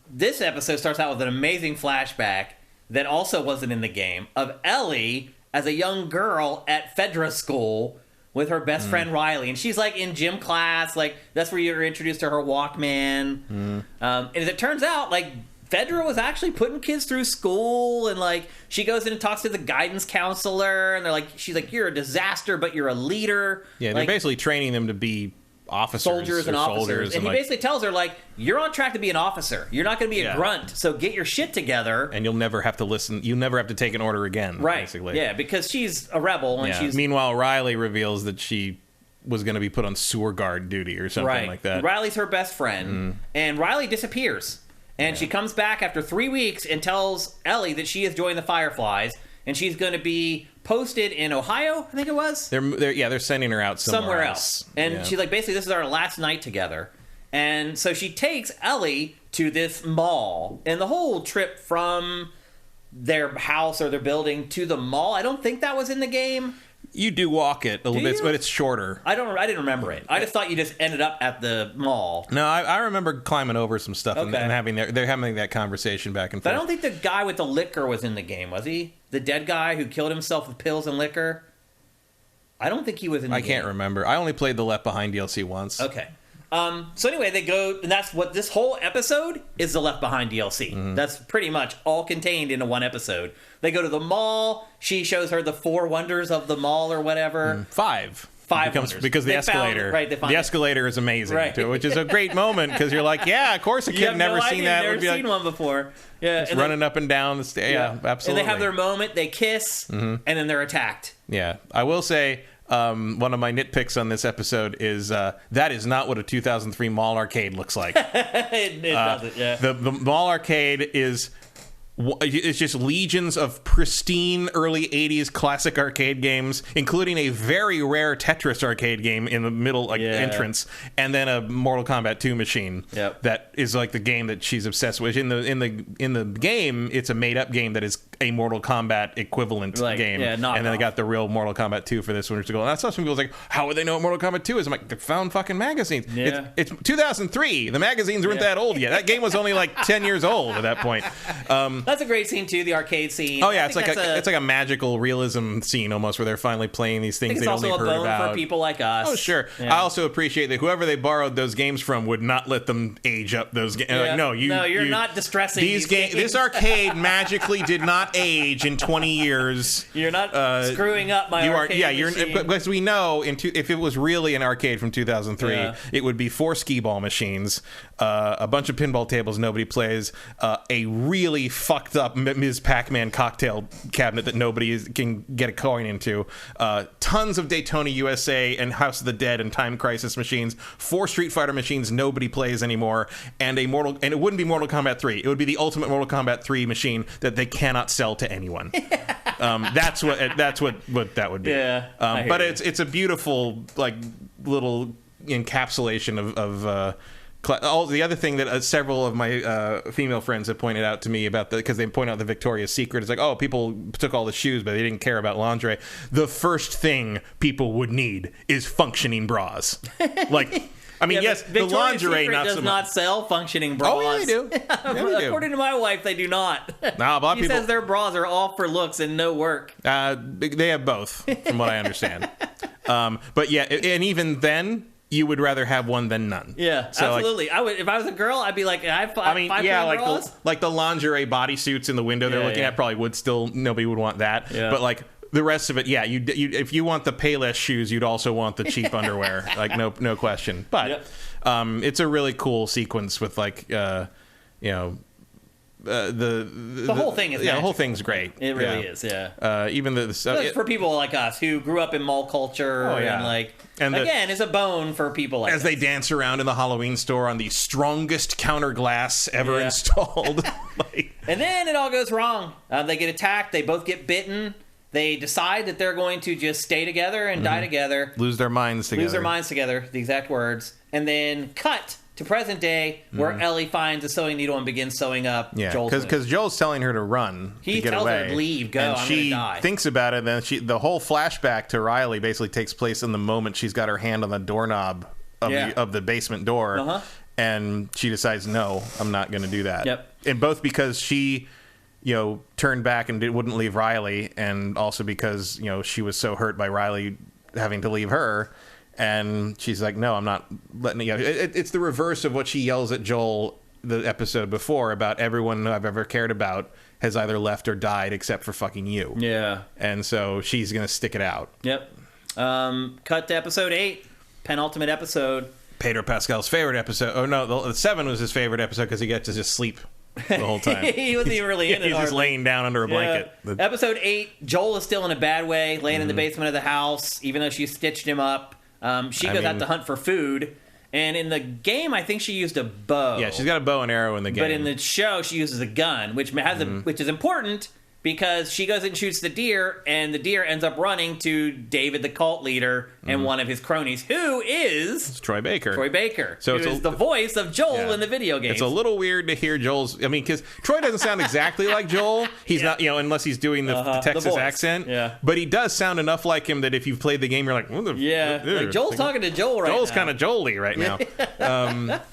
This episode starts out with an amazing flashback that also wasn't in the game of Ellie as a young girl at Fedra school with her best friend Riley, and she's like in gym class, like that's where you're introduced to her Walkman. And as it turns out, like Fedra was actually putting kids through school, and like she goes in and talks to the guidance counselor, and she's like, "You're a disaster, but you're a leader."
Yeah, they're basically training them to be officers,
soldiers and officers. And he basically tells her, like, you're on track to be an officer. You're not going to be a grunt, so get your shit together.
And you'll never have to listen. You'll never have to take an order again,
right.
basically.
Yeah, because she's a rebel. And she's...
Meanwhile, Riley reveals that she was going to be put on sewer guard duty or something like that.
Riley's her best friend. And Riley disappears. And she comes back after 3 weeks and tells Ellie that she has joined the Fireflies. And she's going to be posted in Ohio, I think it was.
They're sending her out somewhere else.
And she's like, basically, this is our last night together. And so she takes Ellie to this mall. And the whole trip from their house or their building to the mall, I don't think that was in the game.
You do walk it a little bit, but it's shorter.
I didn't remember it. I just thought you just ended up at the mall.
No, I remember climbing over some stuff and they're having that conversation back and forth.
But I don't think the guy with the liquor was in the game, was he? The dead guy who killed himself with pills and liquor? I don't think he was in the game.
I can't remember. I only played the Left Behind DLC once.
Okay. So anyway, they go, and that's what this whole episode is, the Left Behind DLC. That's pretty much all contained into one episode. They go to the mall. She shows her the 4 wonders of the mall or whatever.
5
wonders.
Because the escalator, the escalator is amazing too, which is a great moment because you're like, yeah, of course a kid never seen that.
Never seen one before. Yeah,
and running up and down the stairs. Yeah, absolutely.
And they have their moment. They kiss, and then they're attacked.
Yeah, I will say. One of my nitpicks on this episode is that is not what a 2003 mall arcade looks like.
it doesn't, yeah.
The mall arcade is... It's just legions of pristine early 80s classic arcade games, including a very rare Tetris arcade game in the middle entrance, and then a Mortal Kombat 2 machine. That is like the game that she's obsessed with. In the game, it's a made up game that is a Mortal Kombat equivalent game.
Yeah,
and then they got the real Mortal Kombat 2 for this one. And I saw some people like, how would they know what Mortal Kombat 2 is? I'm like, they found fucking magazines.
Yeah.
It's 2003. The magazines weren't that old yet. That game was only like 10 years old at that point.
That's a great scene too, the arcade scene.
Oh yeah, it's like a magical realism scene almost, where they're finally playing these things they only heard about.
It's also a bone for people like us.
Oh sure. Yeah. I also appreciate that whoever they borrowed those games from would not let them age up those games.
Yeah.
Like,
you're not distressing these games.
This arcade magically did not age in 20 years.
You're not screwing up my arcade machine.
Because we know if it was really an arcade from 2003, it would be 4 skee-ball machines, a bunch of pinball tables nobody plays, a really fucked up Ms. Pac-Man cocktail cabinet that nobody can get a coin into, tons of Daytona USA and House of the Dead and Time Crisis machines, 4 Street Fighter machines nobody plays anymore, and it wouldn't be Mortal Kombat 3. It would be the ultimate Mortal Kombat 3 machine that they cannot sell to anyone. That's what that would be.
Yeah,
but it's a beautiful little encapsulation of the other thing that several of my female friends have pointed out to me about because they point out the Victoria's Secret is like, oh, people took all the shoes but they didn't care about lingerie. The first thing people would need is functioning bras. I mean, yes,
Victoria's
the lingerie
Secret does not sell functioning bras.
Oh, yeah, they do. Yeah, they
According to my wife, they do not.
No, a lot of
people says their bras are all for looks and no work.
They have both, from what I understand. But yeah, and even then, you would rather have one than none.
Yeah, so absolutely. I would, if I was a girl, I'd be like,
like the lingerie bodysuits in the window they're looking at probably would still, nobody would want that. Yeah. But the rest of it, you if you want the Payless shoes, you'd also want the cheap underwear. No question. But it's a really cool sequence with
the whole thing is
the whole thing's great.
It really is. Yeah.
Even
for people like us who grew up in mall culture and again, it's a bone for people like
as they dance around in the Halloween store on the strongest counter glass ever installed.
And then it all goes wrong. They get attacked. They both get bitten. They decide that they're going to just stay together and die together.
Lose their minds together.
The exact words. And then cut to present day, where Ellie finds a sewing needle and begins sewing up Joel's wound.
Because Joel's telling her to run.
He
to get
tells
away.
her to leave, go,
and
I'm
she
gonna die.
thinks about it, and then the whole flashback to Riley basically takes place in the moment she's got her hand on the doorknob of the basement door. And she decides, no, I'm not going to do that.
Yep.
And both because she... turned back and wouldn't leave Riley, and also because, she was so hurt by Riley having to leave her, and she's like, no, I'm not letting you. It's the reverse of what she yells at Joel the episode before about everyone who I've ever cared about has either left or died except for fucking you.
Yeah.
And so she's going to stick it out.
Yep. Cut to episode 8, penultimate episode.
Pedro Pascal's favorite episode. Oh, no, the 7 was his favorite episode because he gets to just sleep the whole time.
He wasn't even really in it.
He's just laying down under a blanket.
Episode 8, Joel is still in a bad way, laying in the basement of the house, even though she stitched him up. She goes out to hunt for food. And in the game, I think she used a bow.
Yeah, she's got a bow and arrow in the game.
But in the show, she uses a gun, which which is important because she goes and shoots the deer, and the deer ends up running to David, the cult leader, and one of his cronies, who is...
It's Troy Baker.
So who is the voice of Joel in the video game.
It's a little weird to hear Joel's... I mean, because Troy doesn't sound exactly like Joel. He's not, unless he's doing the Texas accent.
Yeah.
But he does sound enough like him that if you've played the game, you're like, what the...
like Joel's talking to Joel right
Joel's
now.
kind of Joel-y right now.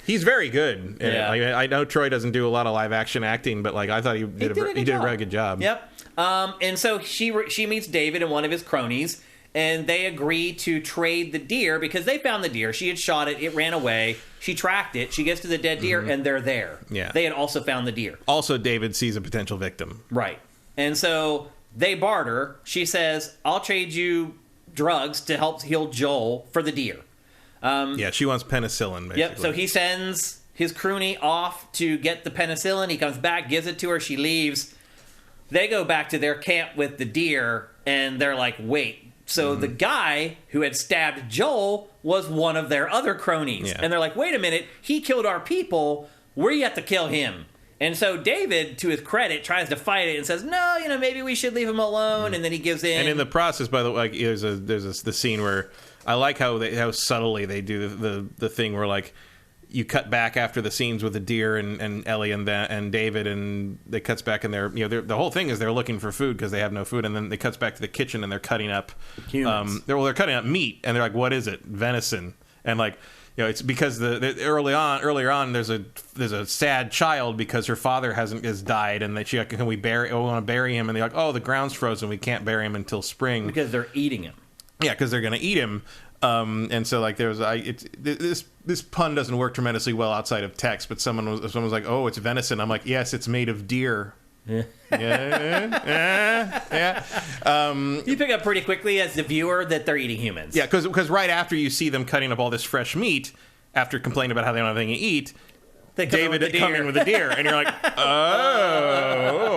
He's very good.
Yeah.
I know Troy doesn't do a lot of live-action acting, but I thought he did a very good job.
Yep. And so she meets David and one of his cronies, and they agree to trade the deer because they found the deer. She had shot it. It ran away. She tracked it. She gets to the dead deer, and they're there.
Yeah.
They had also found the deer.
Also, David sees a potential victim.
Right. And so they barter. She says, I'll trade you drugs to help heal Joel for the deer.
She wants penicillin, basically.
Yep. So he sends his crony off to get the penicillin. He comes back, gives it to her. She leaves. They go back to their camp with the deer, and they're like, wait. So the guy who had stabbed Joel was one of their other cronies.
Yeah.
And they're like, wait a minute, he killed our people. We have to kill him. And so David, to his credit, tries to fight it and says, no, maybe we should leave him alone. And then he gives in.
And in the process, by the way, there's the scene where I like how subtly they do the thing where, you cut back after the scenes with the deer and Ellie and David, and they cuts back and they're the whole thing is they're looking for food because they have no food, and then they cuts back to the kitchen and they're cutting up
humans.
They're cutting up meat, and they're like, what is it? Venison. And it's because earlier on there's a sad child because her father has died, and they want to bury him, and they're like, oh, the ground's frozen, we can't bury him until spring
because they're eating him.
Yeah, because they're going to eat him. And so this pun doesn't work tremendously well outside of text, but someone was like, oh, it's venison. I'm like, yes, it's made of deer. Yeah.
You pick up pretty quickly as the viewer that they're eating humans.
Yeah, because right after you see them cutting up all this fresh meat, after complaining about how they don't have anything to eat, David come in with a deer, and you're like, oh.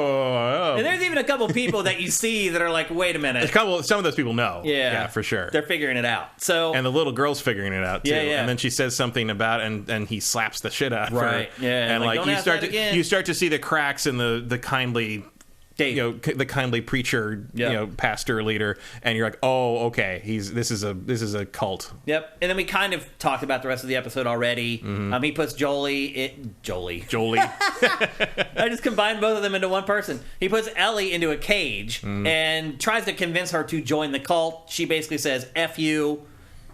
And there's even a couple people that you see that are like, wait a minute.
Some of those people know. Yeah, for sure.
They're figuring it out. And
the little girl's figuring it out too.
Yeah.
And then she says something about and he slaps the shit out of her.
Right. Yeah.
And you start to see the cracks in the kindly the kindly preacher, pastor leader, and you're like, oh, okay, this is a cult.
Yep. And then we kind of talked about the rest of the episode already. He puts Jolie. I just combined both of them into one person. He puts Ellie into a cage and tries to convince her to join the cult. She basically says, F you.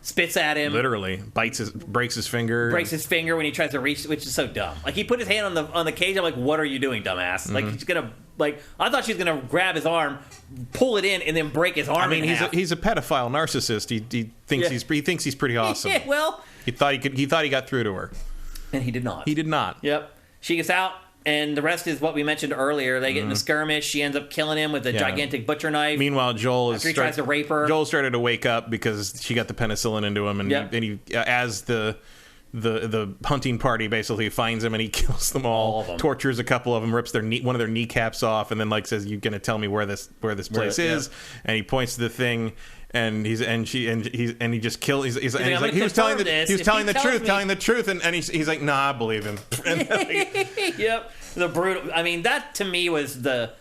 Spits at him.
Literally. Breaks his finger.
Breaks his finger when he tries to reach, which is so dumb. He put his hand on the cage. I'm like, what are you doing, dumbass? He's going to, I thought she was going to grab his arm, pull it in, and then break his arm in half.
He's a pedophile narcissist. He thinks he's pretty awesome.
Yeah, well.
He thought he got through to her.
And he did not.
He did not.
Yep. She gets out. And the rest is what we mentioned earlier. They get in a skirmish. She ends up killing him with a gigantic butcher knife.
Meanwhile, Joel
tries to rape her.
Joel started to wake up because she got the penicillin into him, and he as the the hunting party basically finds him and he kills them all
of them.
Tortures a couple of them, rips one of their kneecaps off, and then like says, "You gonna tell me where this place is?" And he points to the thing. And he just killed. He was telling the truth, and he's like, nah, I believe him.
Yep, the brutal. I mean, that to me was the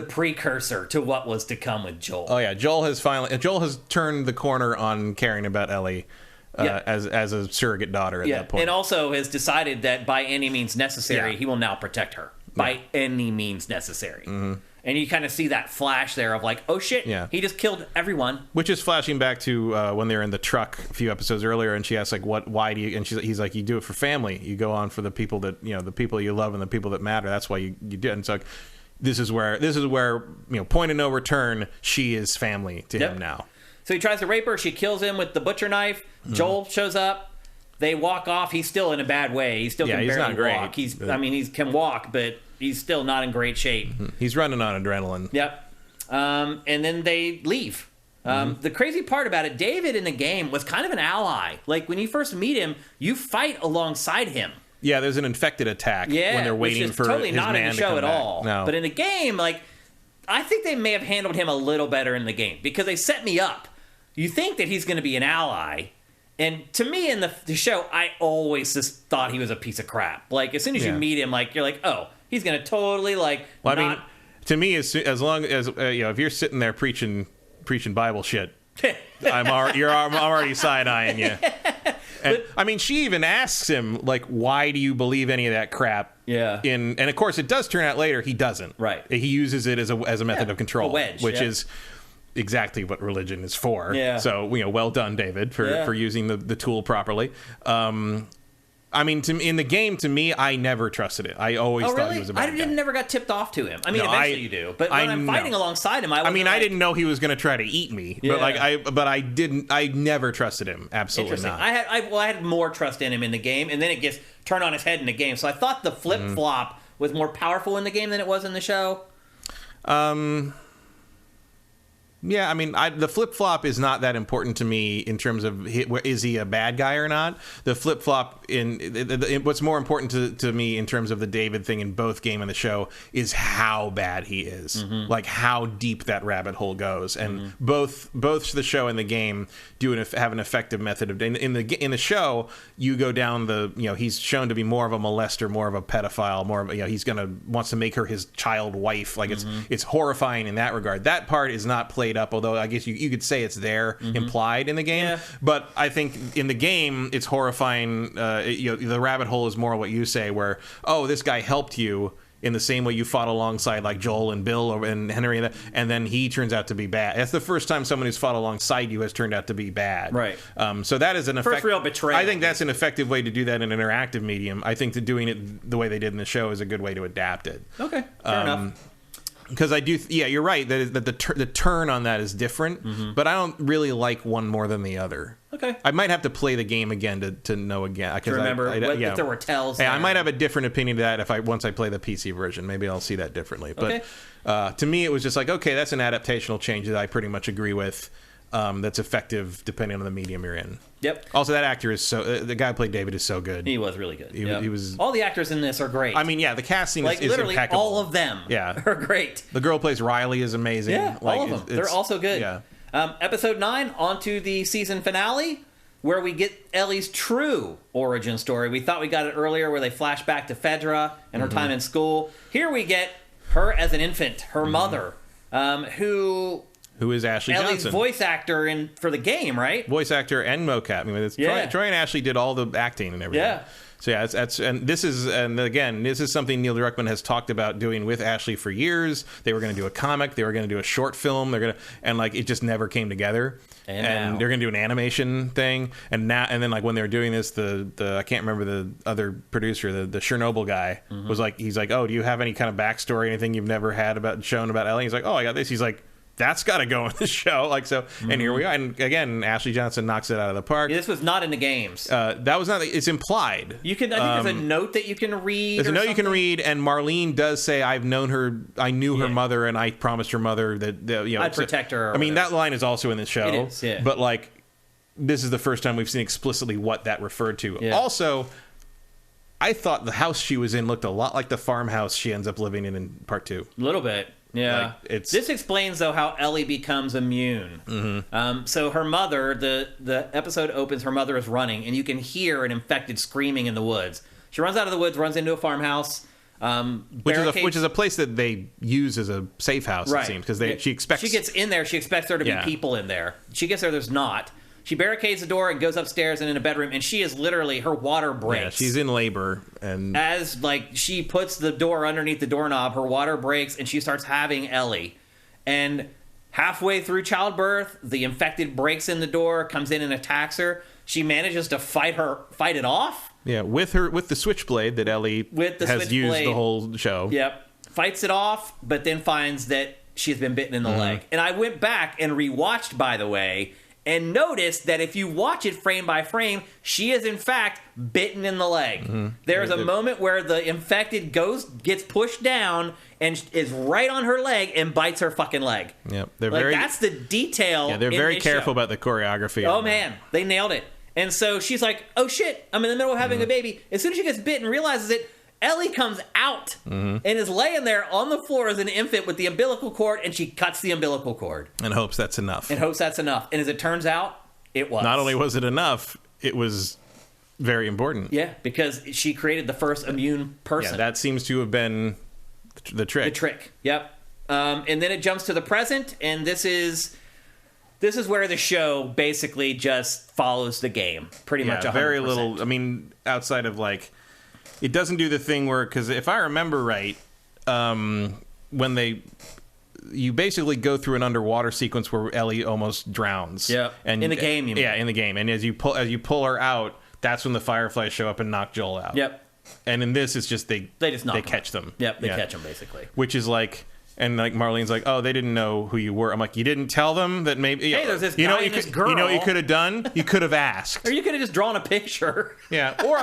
precursor to what was to come with Joel.
Oh yeah, Joel has turned the corner on caring about Ellie. As a surrogate daughter at that point,
and also has decided that by any means necessary, he will now protect her by any means necessary. Mm-hmm. And you kind of see that flash there of like, oh shit, he just killed everyone.
Which is flashing back to when they were in the truck a few episodes earlier, and she asks like, "Why do you?" And he's like, "You do it for family. You go on for the people that the people you love and the people that matter. That's why you do it." And so, like, this is where point of no return. She is family to him now.
So he tries to rape her. She kills him with the butcher knife. Mm-hmm. Joel shows up. They walk off. He's still in a bad way. He still can barely walk. He can walk, but he's still not in great shape.
Mm-hmm. He's running on adrenaline.
Yep. And then they leave. The crazy part about it, David in the game was kind of an ally. Like when you first meet him, you fight alongside him.
Yeah, there's an infected attack when they're waiting for
totally
his
not
man
in the
to
show
come
at
back.
all.
No.
But in the game, like I think they may have handled him a little better in the game because they set me up. You think that he's going to be an ally. And to me, in the show, I always just thought he was a piece of crap. Like, as soon as you meet him, like you're like, oh, he's going to totally, like...
Well, I mean, to me, as long as, if you're sitting there preaching Bible shit, I'm already side-eyeing you. And, I mean, she even asks him, like, why do you believe any of that crap?
Yeah.
And, of course, it does turn out later he doesn't.
Right.
He uses it as a method of control.
A wedge,
which is... exactly what religion is for.
Yeah.
So, well done, David, for using the tool properly. I mean, in the game, to me, I never trusted it. I always thought he was a bad guy.
I never got tipped off to him. I mean, eventually you do. But when I'm fighting alongside him, I
didn't know he was going to try to eat me.
Yeah.
But I never trusted him. Absolutely not.
I had more trust in him in the game, and then it gets turned on its head in the game. So I thought the flip-flop was more powerful in the game than it was in the show.
Yeah, I mean, the flip-flop is not that important to me in terms of is he a bad guy or not. The flip-flop, what's more important to me in terms of the David thing in both game and the show is how bad he is. Mm-hmm. Like, how deep that rabbit hole goes. And both the show and the game have an effective method of... In the show, you go down he's shown to be more of a molester, more of a pedophile, more of wants to make her his child wife. Like, it's horrifying in that regard. That part is not played up, although I guess you could say it's there implied in the game. Yeah. But I think in the game it's horrifying. The rabbit hole is more what you say, where this guy helped you in the same way you fought alongside like Joel and Bill and Henry, and then he turns out to be bad. That's the first time someone who's fought alongside you has turned out to be bad.
Right.
So that is
first real betrayal.
I think that's an effective way to do that in an interactive medium. I think that doing it the way they did in the show is a good way to adapt it.
Okay, fair enough.
Because I do, you're right that the turn on that is different, but I don't really like one more than the other.
Okay,
I might have to play the game again to know again.
To remember if there were tells.
Yeah, I might have a different opinion to that once I play the PC version. Maybe I'll see that differently. But to me, it was just like, okay, that's an adaptational change that I pretty much agree with. That's effective depending on the medium you're in.
Yep.
Also, that actor is the guy who played David is so good.
He was really good.
He was.
All the actors in this are great.
I mean, yeah, the casting is
literally
impeccable.
all of them. Are great.
The girl who plays Riley is amazing.
Yeah, all of them. They're also good.
Yeah.
Episode 9, on to the season finale, where we get Ellie's true origin story. We thought we got it earlier, where they flash back to Fedra and her time in school. Here we get her as an infant, her mother, who is Ashley
Ellie's
Johnson, voice actor for the game, right?
Voice actor and mocap. I mean, Troy and Ashley did all the acting and everything.
Yeah.
So yeah, this is something Neil Druckmann has talked about doing with Ashley for years. They were going to do a comic, they were going to do a short film, it just never came together. And they're going to do an animation thing, and then like when they were doing this, the I can't remember the other producer, the Chernobyl guy was like, he's like, oh, do you have any kind of backstory, anything you've never had shown about Ellie? He's like, oh, I got this. He's like, that's got to go in the show. Like, so, and here we are. And again, Ashley Johnson knocks it out of the park.
Yeah, this was not in the games.
That was not. It's implied.
I think there's a note that you can read.
There's a note you can read, and Marlene does say, "I've known her. I knew her mother, and I promised her mother that
I'd protect her."
I mean, that line is also in the show.
It is, yeah.
But like, this is the first time we've seen explicitly what that referred to.
Yeah.
Also, I thought the house she was in looked a lot like the farmhouse she ends up living in part 2.
A little bit. Yeah.
Like,
this explains, though, how Ellie becomes immune.
Mm-hmm.
So her mother, the episode opens, her mother is running, and you can hear an infected screaming in the woods. She runs out of the woods, runs into a farmhouse.
Which is a place that they use as a safe house,
right.
It seems, because she expects...
She gets in there, she expects there to be people in there. She gets there, there's not. She barricades the door and goes upstairs and in a bedroom, and she is literally, her water breaks.
Yeah, she's in labor, and...
As, she puts the door underneath the doorknob, her water breaks, and she starts having Ellie. And halfway through childbirth, the infected breaks in the door, comes in and attacks her. She manages to fight it off.
Yeah, with the switchblade that Ellie has used the whole show.
Yep. Fights it off, but then finds that she's been bitten in the leg. And I went back and rewatched, by the way, and noticed that if you watch it frame by frame, she is in fact bitten in the leg. There's a moment where the infected gets pushed down and is right on her leg and bites her fucking leg.
Yep.
That's the detail.
Yeah, they're very careful about the choreography.
Oh man, they nailed it. And so she's like, oh shit, I'm in the middle of having a baby. As soon as she gets bitten and realizes it, Ellie comes out and is laying there on the floor as an infant with the umbilical cord, and she cuts the umbilical cord.
And hopes that's enough.
And as it turns out, it was.
Not only was it enough, it was very important.
Yeah, because she created the first immune person.
Yeah, that seems to have been the trick.
The trick, yep. And then it jumps to the present, and this is where the show basically just follows the game, pretty much 100%. Very little,
I mean, outside of it doesn't do the thing where, because if I remember right, when you basically go through an underwater sequence where Ellie almost drowns.
Yeah, in the game, you mean.
Yeah, in the game. And as you pull her out, that's when the Fireflies show up and knock Joel out.
Yep.
And in this, it's just they catch them.
Yep, they catch them, basically.
Which is and Marlene's like, oh, they didn't know who you were. I'm like, you didn't tell them that maybe...
Hey, there's this guy and this girl.
You know what you could have done? You could have asked.
Or you could have just drawn a picture.
Yeah. Or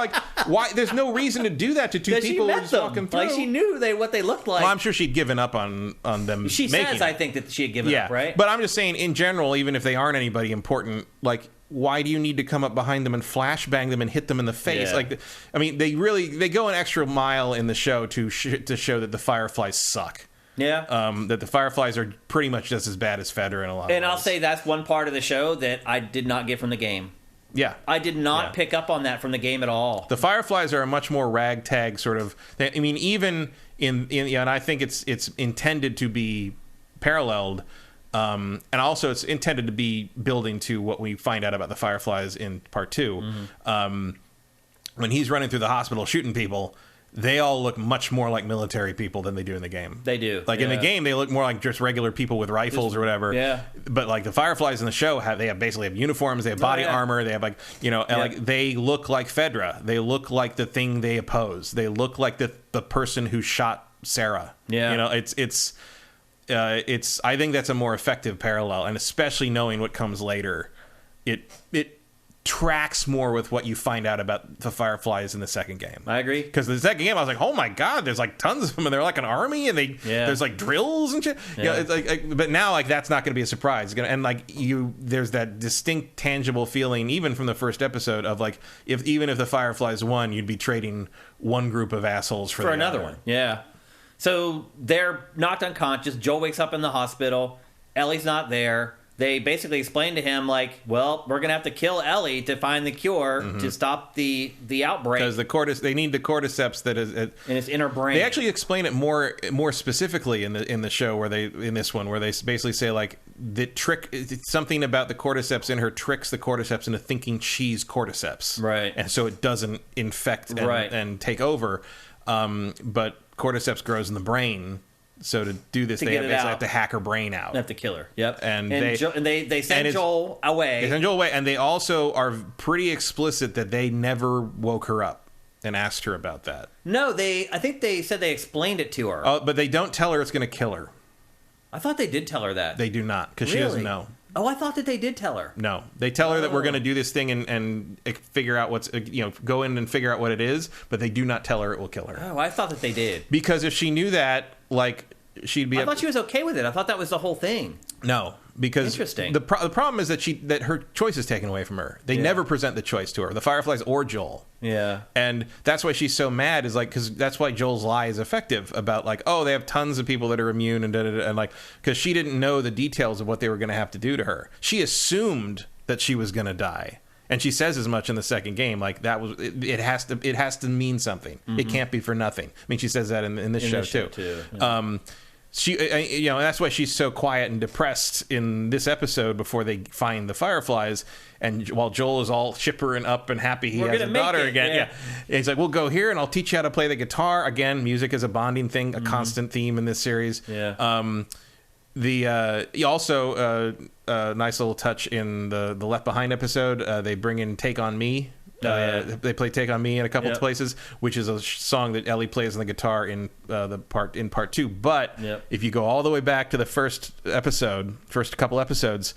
why? There's no reason to do that to two people who are just walking through.
She knew what they looked like.
Well, I'm sure she'd given up on them.
She says, I think, that she had given up, right?
But I'm just saying, in general, even if they aren't anybody important, why do you need to come up behind them and flashbang them and hit them in the face?
Yeah.
I mean, they go an extra mile in the show to show that the Fireflies suck.
Yeah.
That the Fireflies are pretty much just as bad as Fedra in a lot of ways.
And I'll say that's one part of the show that I did not get from the game.
Yeah.
I did not pick up on that from the game at all.
The Fireflies are a much more ragtag sort of... I mean, even and I think it's intended to be paralleled, and also it's intended to be building to what we find out about the Fireflies in part 2. When he's running through the hospital shooting people... They all look much more like military people than they do in the game.
They do.
In the game, they look more like just regular people with rifles or whatever.
Yeah.
But the Fireflies in the show basically have uniforms. They have body armor. They have they look like Fedra. They look like the thing they oppose. They look like the person who shot Sarah.
Yeah.
It's I think that's a more effective parallel, and especially knowing what comes later, it tracks more with what you find out about the Fireflies in the second game.
I agree.
Because the second game, I was like, oh my god, there's tons of them, and they're like an army, and there's drills and shit.
Yeah.
It's but now that's not going to be a surprise. There's that distinct, tangible feeling, even from the first episode, of even if the Fireflies won, you'd be trading one group of assholes for
another one. Yeah. So they're knocked unconscious. Joel wakes up in the hospital. Ellie's not there. They basically explain to him, well, we're going to have to kill Ellie to find the cure to stop the outbreak.
Because they need the cordyceps that is in
its inner brain.
They actually explain it more specifically in the show in this one where they basically say the trick, something about the cordyceps in her tricks the cordyceps into thinking she's cordyceps,
right?
And so it doesn't infect and take over. But cordyceps grows in the brain. So to do this, they basically have to hack her brain out.
They have to kill her. Yep.
And
they send Joel away.
They send Joel away, and they also are pretty explicit that they never woke her up and asked her about that.
No, I think they said they explained it to her.
But they don't tell her it's going to kill her.
I thought they did tell her that.
They do not, because she doesn't know.
Oh, I thought that they did tell her.
No, they tell her that we're going to do this thing and figure out what's go in and figure out what it is, but they do not tell her it will kill her.
Oh, I thought that they did.
Because if she knew that, she'd be.
I thought she was okay with it. I thought that was the whole thing.
No, because
Interesting.
the problem is that her choice is taken away from her. They never present the choice to her, the Fireflies or Joel.
Yeah.
And that's why she's so mad, is like, because that's why Joel's lie is effective about like, oh, they have tons of people that are immune and like, because she didn't know the details of what they were going to have to do to her. She assumed that she was going to die. And she says as much in the second game, like that was it has to mean something. It can't be for nothing. I mean, she says that in this show too.
Yeah.
She, that's why she's so quiet and depressed in this episode before they find the Fireflies. And while Joel is all chipper and up and happy, he has a daughter again. Yeah. He's like, "We'll go here, and I'll teach you how to play the guitar." Again, music is a bonding thing, a constant theme in this series.
Yeah.
Also nice little touch in the Left Behind episode. They bring in "Take on Me." They play "Take on Me" in a couple of places, which is a song that Ellie plays on the guitar in part 2. But if you go all the way back to the first couple episodes,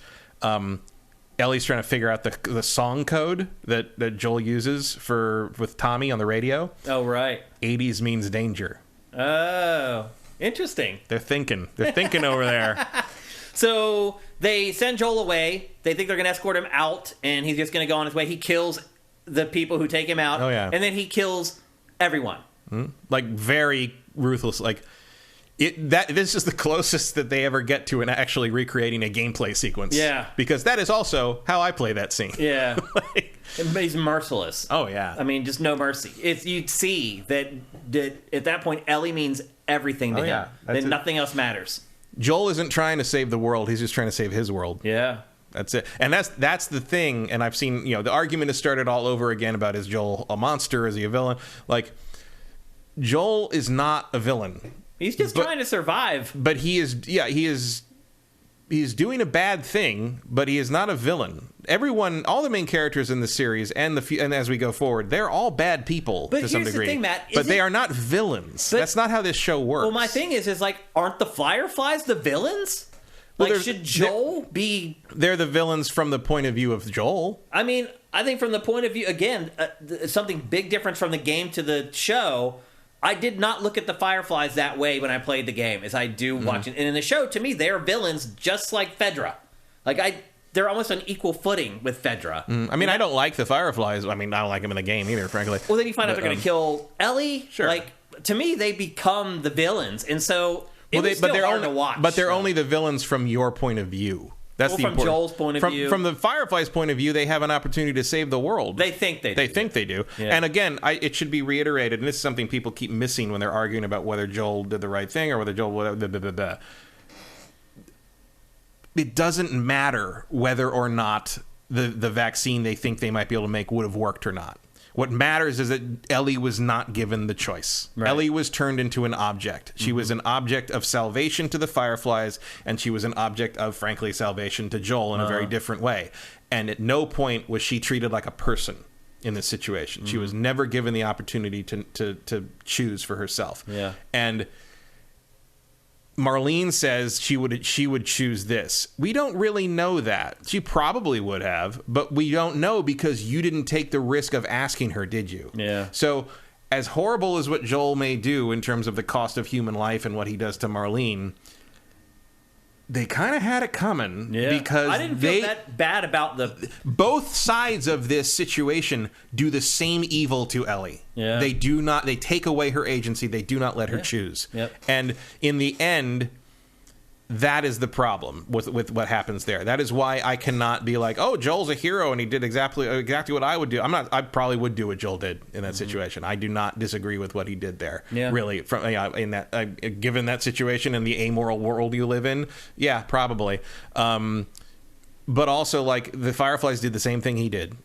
Ellie's trying to figure out the song code that Joel uses with Tommy on the radio.
Oh, right.
80s means danger.
Oh, interesting.
They're thinking over there.
So they send Joel away. They think they're going to escort him out, and he's just going to go on his way. He kills the people who take him out.
Oh, yeah.
And then he kills everyone.
Like, very ruthless. Like, this is the closest that they ever get to actually recreating a gameplay sequence. Yeah. Because that is also how I play that scene.
Yeah. He's merciless.
Oh, yeah.
I mean, just no mercy. You'd see that at that point, Ellie means everything to him.
Yeah.
Then nothing else matters.
Joel isn't trying to save the world. He's just trying to save his world.
Yeah.
That's it. And that's the thing. And I've seen, the argument has started all over again about, is Joel a monster? Is he a villain? Like, Joel is not a villain.
He's just trying to survive.
But he's doing a bad thing, but he is not a villain. All the main characters in the series and as we go forward, they're all bad people to some degree. But here's the thing, Matt. But they are not villains. That's not how this show works.
Well, my thing is like, aren't the Fireflies the villains? Like, should Joel be...
They're the villains from the point of view of Joel.
I mean, I think from the point of view, again, something big difference from the game to the show. I did not look at the Fireflies that way when I played the game as I do watching. And in the show, to me, they're villains just like Fedra. Like, they're almost on equal footing with Fedra.
I mean, I don't like the Fireflies. I mean, I don't like them in the game either, frankly.
Well, then you find out they're going to kill Ellie.
Sure.
Like, to me, they become the villains. And so... they're hard to watch.
But they're only the villains from your point of view. That's
from Joel's point of view.
From the Fireflies' point of view, they have an opportunity to save the world.
They think they do.
They think they do. Yeah. And again, it should be reiterated, and this is something people keep missing when they're arguing about whether Joel did the right thing or whether Joel... It doesn't matter whether or not the vaccine they think they might be able to make would have worked or not. What matters is that Ellie was not given the choice. Right. Ellie was turned into an object. She was an object of salvation to the Fireflies, and she was an object of, frankly, salvation to Joel in a very different way. And at no point was she treated like a person in this situation. She was never given the opportunity to choose for herself.
Yeah.
And Marlene says she would choose this. We don't really know that. She probably would have, but we don't know because you didn't take the risk of asking her, did you?
Yeah.
So as horrible as what Joel may do in terms of the cost of human life and what he does to Marlene, they kind of had it coming because
I didn't feel that bad about
both sides of this situation do the same evil to Ellie.
Yeah.
They do not. They take away her agency. They do not let her choose.
Yep.
And in the end, that is the problem with what happens there. That is why I cannot be like, oh, Joel's a hero and he did exactly what I would do. I probably would do what Joel did in that situation. I do not disagree with what he did there.
Yeah.
Really, from in that given that situation and the amoral world you live in, yeah, probably. But also, like, the Fireflies did the same thing he did.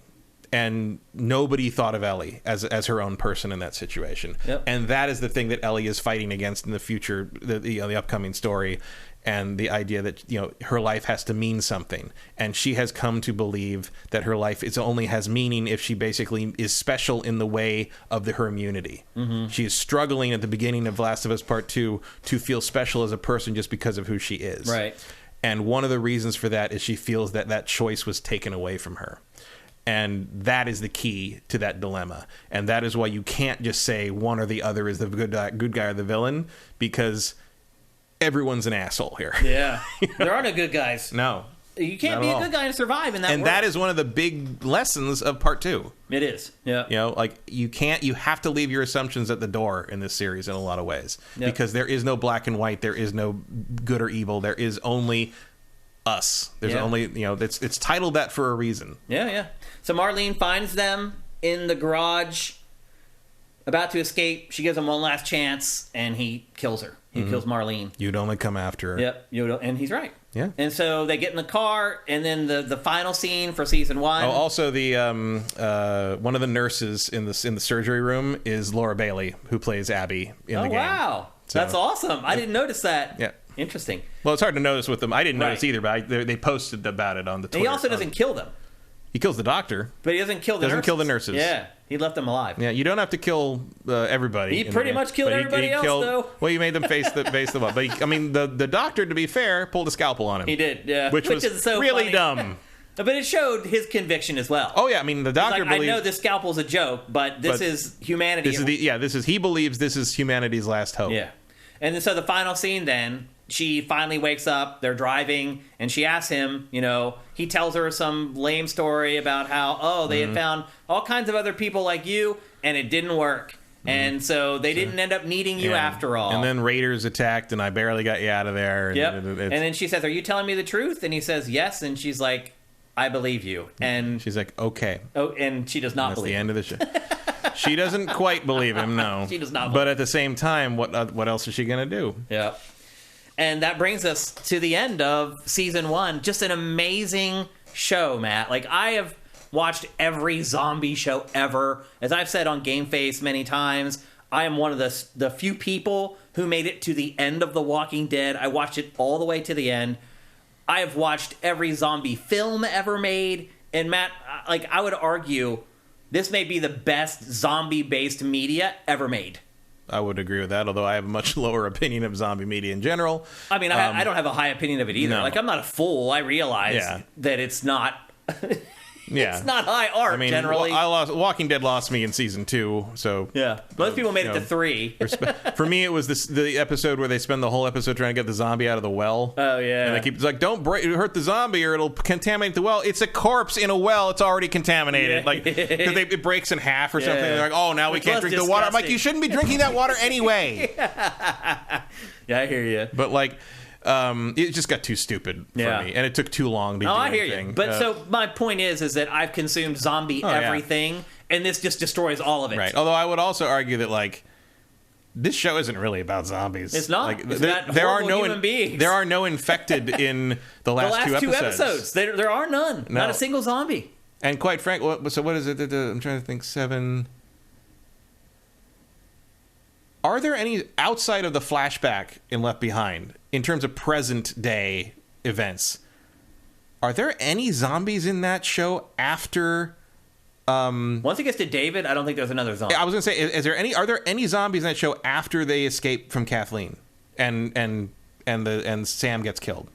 And nobody thought of Ellie as her own person in that situation.
Yep.
And that is the thing that Ellie is fighting against in the future, the upcoming story, and the idea that her life has to mean something. And she has come to believe that her life only has meaning if she basically is special in the way of her immunity. Mm-hmm. She is struggling at the beginning of Last of Us Part 2 to feel special as a person just because of who she is.
Right.
And one of the reasons for that is she feels that choice was taken away from her. And that is the key to that dilemma. And that is why you can't just say one or the other is the good guy or the villain, because everyone's an asshole here.
Yeah. There are no good guys.
No.
You can't
Not
be
at
a
all.
good guy and survive in that
And
world.
that is one of the big lessons of part 2.
It is. Yeah.
You know, like you have to leave your assumptions at the door in this series in a lot of ways.
Yep.
Because there is no black and white, there is no good or evil, there is only us. There's only, you know, it's titled that for a reason.
Yeah, yeah. So Marlene finds them in the garage, about to escape. She gives him one last chance, and he kills her. He kills Marlene.
You'd only come after her.
Yep, and he's right.
Yeah.
And so they get in the car, and then the final scene for season 1.
Oh, also the one of the nurses in the surgery room is Laura Bailey, who plays Abby in the game.
Wow.
So,
That's awesome. I didn't notice that.
Yeah.
Interesting.
Well, it's hard to notice with them. I didn't notice
Right.
either, but they posted about it on the Twitter.
And he also doesn't kill them,
He kills the doctor.
but he doesn't kill the
Doesn't
nurses.
kill the nurses.
Yeah. He left them alive.
Yeah, you don't have to kill everybody.
He
in the
pretty
game,
much killed
but
everybody else, though.
Well, you made them face them up. But I mean, the doctor, to be fair, pulled a scalpel on him.
He did, yeah.
Which was
is so
really
funny.
dumb.
But it showed his conviction as well.
Oh yeah, I mean the doctor
Like, I
believes
know this scalpel's a joke, but this is humanity.
he believes this is humanity's last hope.
Yeah. And then, so the final scene then, she finally wakes up, they're driving, and she asks him, you know, he tells her some lame story about how, they had found all kinds of other people like you, and it didn't work. And so they didn't end up needing you after all.
And then raiders attacked, and I barely got you out of there. And
Yep. And then she says, are you telling me the truth? And he says, yes. And she's like, I believe you. And
she's like, okay.
oh, and she does not
That's
believe
the
him.
end of the show. She doesn't quite believe him, no.
She does not
But at the same time, what else is she going to do?
Yeah. And that brings us to the end of season 1. Just an amazing show, Matt. Like, I have watched every zombie show ever. As I've said on Game Face many times, I am one of the few people who made it to the end of The Walking Dead. I watched it all the way to the end. I have watched every zombie film ever made. And Matt, like, I would argue this may be the best zombie-based media ever made.
I would agree with that, although I have a much lower opinion of zombie media in general.
I mean, I don't have a high opinion of it either.
No.
Like, I'm not a fool. I realize that it's not...
Yeah.
It's not high art,
I mean,
generally.
Walking Dead lost me in season 2, so...
Yeah. Most people made it to 3.
For me, it was the episode where they spend the whole episode trying to get the zombie out of the well.
Oh, yeah.
And they keep, it's like, don't hurt the zombie or it'll contaminate the well. It's a corpse in a well. It's already contaminated.
Yeah.
Like, because it breaks in half or something.
Yeah.
They're like, oh, now we
Which
can't
was
drink the water. I'm like,
disgusting.
you shouldn't be drinking that water anyway.
Yeah, I hear you.
But, like... it just got too stupid for me, and it took too long to do
I hear
anything.
you. But so my point is that I've consumed zombie everything, and this just destroys all of it.
Right. Although I would also argue that, like, this show isn't really about zombies.
It's not.
Like,
It's about horrible human beings.
There are no infected in the last,
two episodes. There are none.
No.
Not a single zombie.
And quite frankly, so what is it? I'm trying to think. 7. Are there any outside of the flashback in Left Behind in terms of present day events? Are there any zombies in that show after?
Once it gets to David, I don't think there's another zombie.
I was going to say, are there any zombies in that show after they escape from Kathleen and Sam gets killed?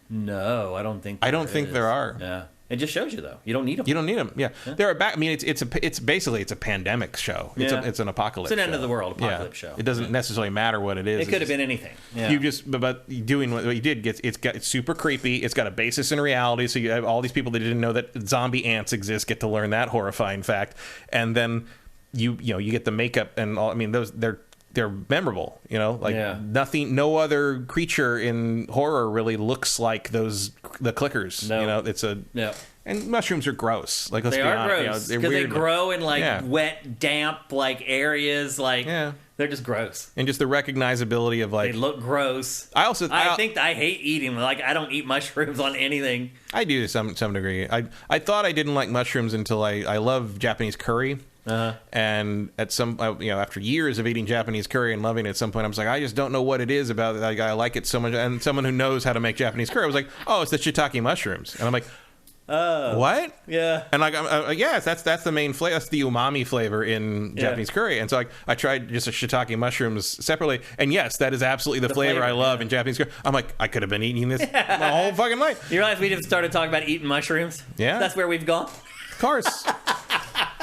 No, I don't think.
I don't think there are.
Yeah, it just shows you though. You don't need them.
You don't need them. Yeah, there are back. I mean, it's basically a pandemic show. It's an apocalypse.
It's an end
show.
of the world apocalypse show.
It doesn't necessarily matter what it is.
It could have been anything. Yeah.
You just but doing what you did it's super creepy. It's got a basis in reality. So you have all these people that didn't know that zombie ants exist get to learn that horrifying fact, and then you get the makeup and all. I mean, they're memorable, like nothing, no other creature in horror really looks like the clickers.
No.
It's and mushrooms are gross. Like, let's
they
be
are
honest,
gross because they grow in wet, damp areas. They're just gross.
And just the recognizability of
they look gross. I think I hate eating. I don't eat mushrooms on anything.
I do to some degree. I thought I didn't like mushrooms until I love Japanese curry. And at some, after years of eating Japanese curry and loving it, at some point I was like, I just don't know what it is about it. I like it so much. And someone who knows how to make Japanese curry was like, oh, it's the shiitake mushrooms. And I'm like, what?
Yeah.
And yes, that's the main flavor. That's the umami flavor in Japanese curry. And so I tried just a shiitake mushrooms separately. And yes, that is absolutely the flavor I love in Japanese curry. I'm like, I could have been eating this my whole fucking life.
You realize we just started talking about eating mushrooms?
Yeah.
That's where we've gone?
Of course.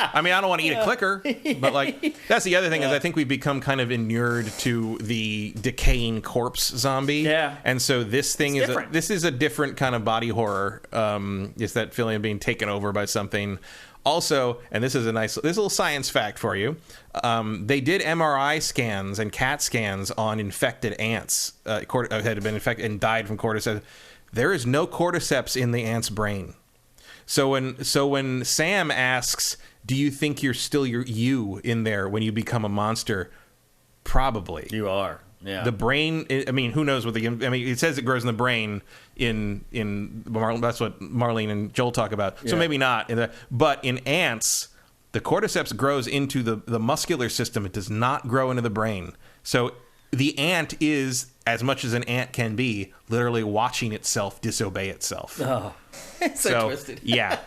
I mean, I don't want to eat a clicker, but like that's the other thing is I think we've become kind of inured to the decaying corpse zombie.
Yeah.
And so this thing
It's
is a different kind of body horror. It's that feeling of being taken over by something. Also, and this is a little science fact for you. They did MRI scans and CAT scans on infected ants that had been infected and died from cordyceps. There is no cordyceps in the ant's brain. So when Sam asks, "Do you think you're still you in there when you become a monster?" Probably.
You are. Yeah.
The brain. I mean, who knows what it says it grows in the brain. That's what Marlene and Joel talk about. So maybe not. But in ants, the cordyceps grows into the muscular system. It does not grow into the brain. So the ant is, as much as an ant can be, literally watching itself disobey itself.
Oh, it's so twisted.
Yeah,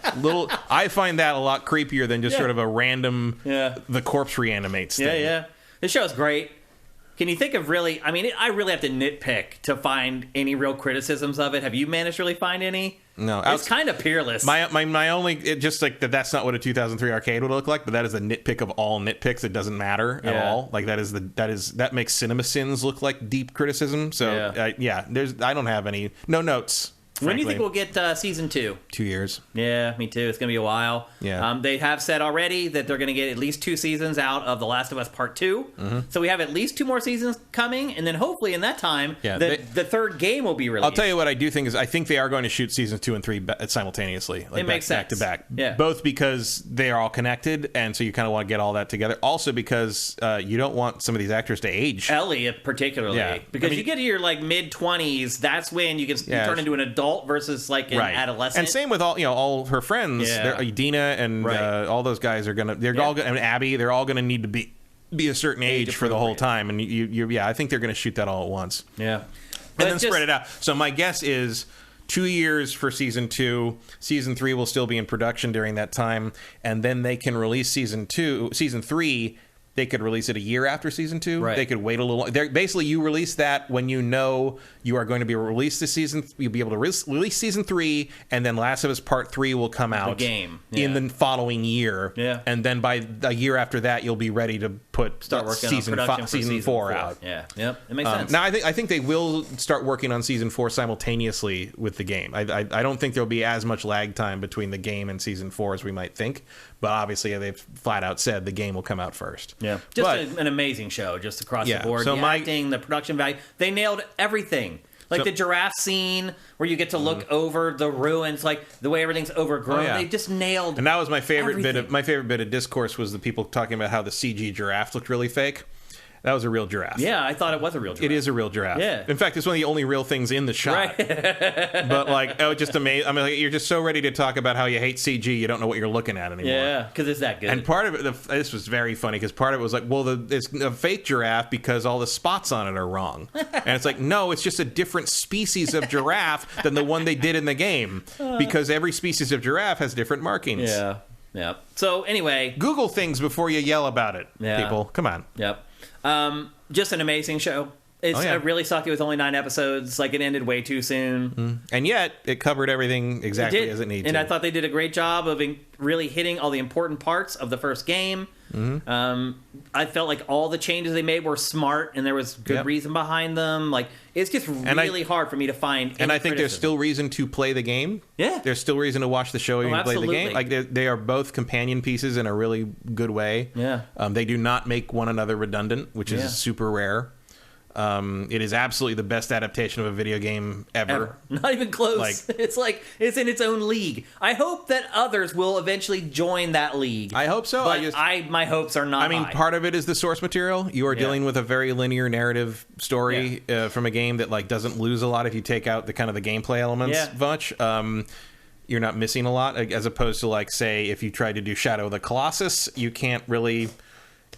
I find that a lot creepier than just sort of a random. Yeah. The corpse reanimates thing.
Yeah. This show's great. Can you think of I mean, I really have to nitpick to find any real criticisms of it. Have you managed to really find any?
No.
It's kind of peerless.
My only, just like that's not what a 2003 arcade would look like, but that is a nitpick of all nitpicks. It doesn't matter at all. Like that makes CinemaSins look like deep criticism. So I don't have any, no notes.
When do you think we'll get season 2?
2 years.
Yeah, me too. It's going to be a while.
Yeah.
They have said already that they're going to get at least 2 seasons out of The Last of Us Part 2. Mm-hmm. So we have at least 2 more seasons coming, and then hopefully in that time, the third game will be released.
I'll tell you what I do think is I think they are going to shoot seasons 2 and 3 simultaneously. Like
it makes sense.
Back to back.
Yeah.
Both because they are all connected, and so you kind of want to get all that together. Also because you don't want some of these actors to age.
Ellie particularly. Yeah. Because you get to your mid-20s, that's when you can turn into an adult versus an adolescent.
And same with all her friends. Dina and all those guys are gonna. They're all gonna. And Abby. They're all gonna need to be a certain age for the whole time. And I think they're gonna shoot that all at once.
Yeah,
and then spread it out. So my guess is 2 years for season 2. Season 3 will still be in production during that time, and then they can release season 3. They could release it a year after season 2.
Right.
They could wait a little. Basically, you release that when you know you are going to be released this season. You'll be able to release season 3, and then Last of Us Part 3 will come out in the following year.
Yeah.
And then by a year after that, you'll be ready to
start working
on season 4 out.
Yeah. Yep. It makes sense.
Now, I think they will start working on season 4 simultaneously with the game. I don't think there'll be as much lag time between the game and season 4 as we might think. But obviously, they've flat out said the game will come out first.
Yeah, an amazing show, just across the board. So the acting, the production value, they nailed everything. The giraffe scene where you get to look over the ruins, like the way everything's overgrown. They just nailed.
And that was my favorite bit. My favorite bit of discourse was the people talking about how the CG giraffe looked really fake. That was a real giraffe.
Yeah, I thought it was a real giraffe.
It is a real giraffe.
Yeah.
In fact, it's one of the only real things in the shot. Right. But just amazing. I mean, you're just so ready to talk about how you hate CG, you don't know what you're looking at anymore.
Yeah, because it's that good.
And part of it, this was very funny because part of it was like, well, it's a fake giraffe because all the spots on it are wrong. And it's like, no, it's just a different species of giraffe than the one they did in the game because every species of giraffe has different markings.
Yeah. Yeah. So anyway,
Google things before you yell about it, people. Come on.
Yep. Just an amazing show. It really sucked. It was only 9 episodes. It ended way too soon.
And yet, it covered everything exactly as it needed to.
And I thought they did a great job of really hitting all the important parts of the first game. Mm-hmm. I felt like all the changes they made were smart, and there was good reason behind them. It's just really hard for me to find.
And I think there's still reason to play the game.
Yeah,
there's still reason to watch the show and play the game. They are both companion pieces in a really good way.
Yeah,
they do not make one another redundant, which is super rare. It is absolutely the best adaptation of a video game ever.
Not even close. It's in its own league. I hope that others will eventually join that league.
I hope so.
But my hopes are not high.
Part of it is the source material. You are dealing with a very linear narrative story from a game that doesn't lose a lot if you take out the gameplay elements much. You're not missing a lot as opposed to say if you tried to do Shadow of the Colossus, you can't really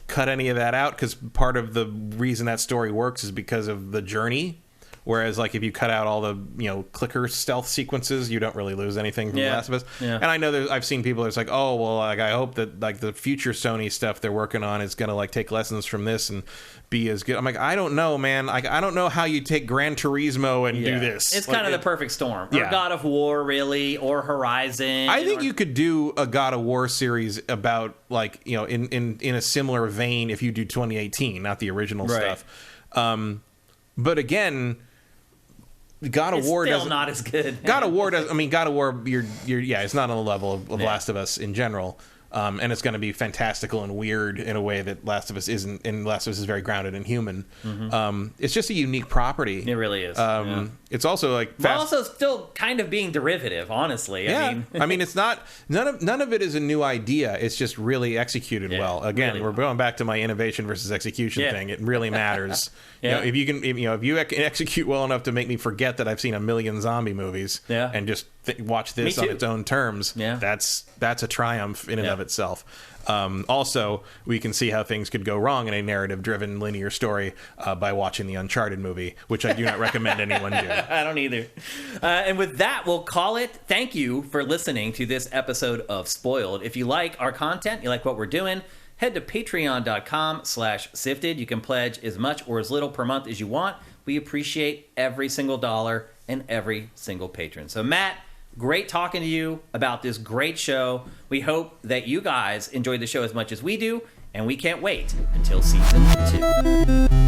cut any of that out because part of the reason that story works is because of the journey. Whereas, like, if you cut out all the, clicker stealth sequences, you don't really lose anything from The Last of Us.
Yeah.
And I know I've seen people that's like, oh, well, like, I hope that, like, the future Sony stuff they're working on is going to, like, take lessons from this and be as good. I'm like, I don't know, man. Like, I don't know how you take Gran Turismo and do this.
It's kind of the perfect storm. Or God of War, really, or Horizon.
I think you could do a God of War series about, like, in a similar vein if you do 2018, not the original stuff. But again, God of War
still not as good.
God of War does. I mean, God of War, it's not on the level of Last of Us in general. And it's going to be fantastical and weird in a way that Last of Us isn't. And Last of Us is very grounded and human. It's just a unique property.
It really is.
It's also like,
but also still kind of being derivative. Honestly,
I mean, it's not none of it is a new idea. It's just really executed well. Again,
really
we're going back to my innovation versus execution thing. It really matters. If you can execute well enough to make me forget that I've seen a million zombie movies, and just watch this on its own terms, that's a triumph in and of itself. Also, we can see how things could go wrong in a narrative-driven linear story by watching the Uncharted movie, which I do not recommend anyone do.
I don't either. And with that, we'll call it. Thank you for listening to this episode of Spoiled. If you like our content, you like what we're doing, head to patreon.com/sifted. You can pledge as much or as little per month as you want. We appreciate every single dollar and every single patron. So, Matt, great talking to you about this great show. We hope that you guys enjoyed the show as much as we do, and we can't wait until season 2.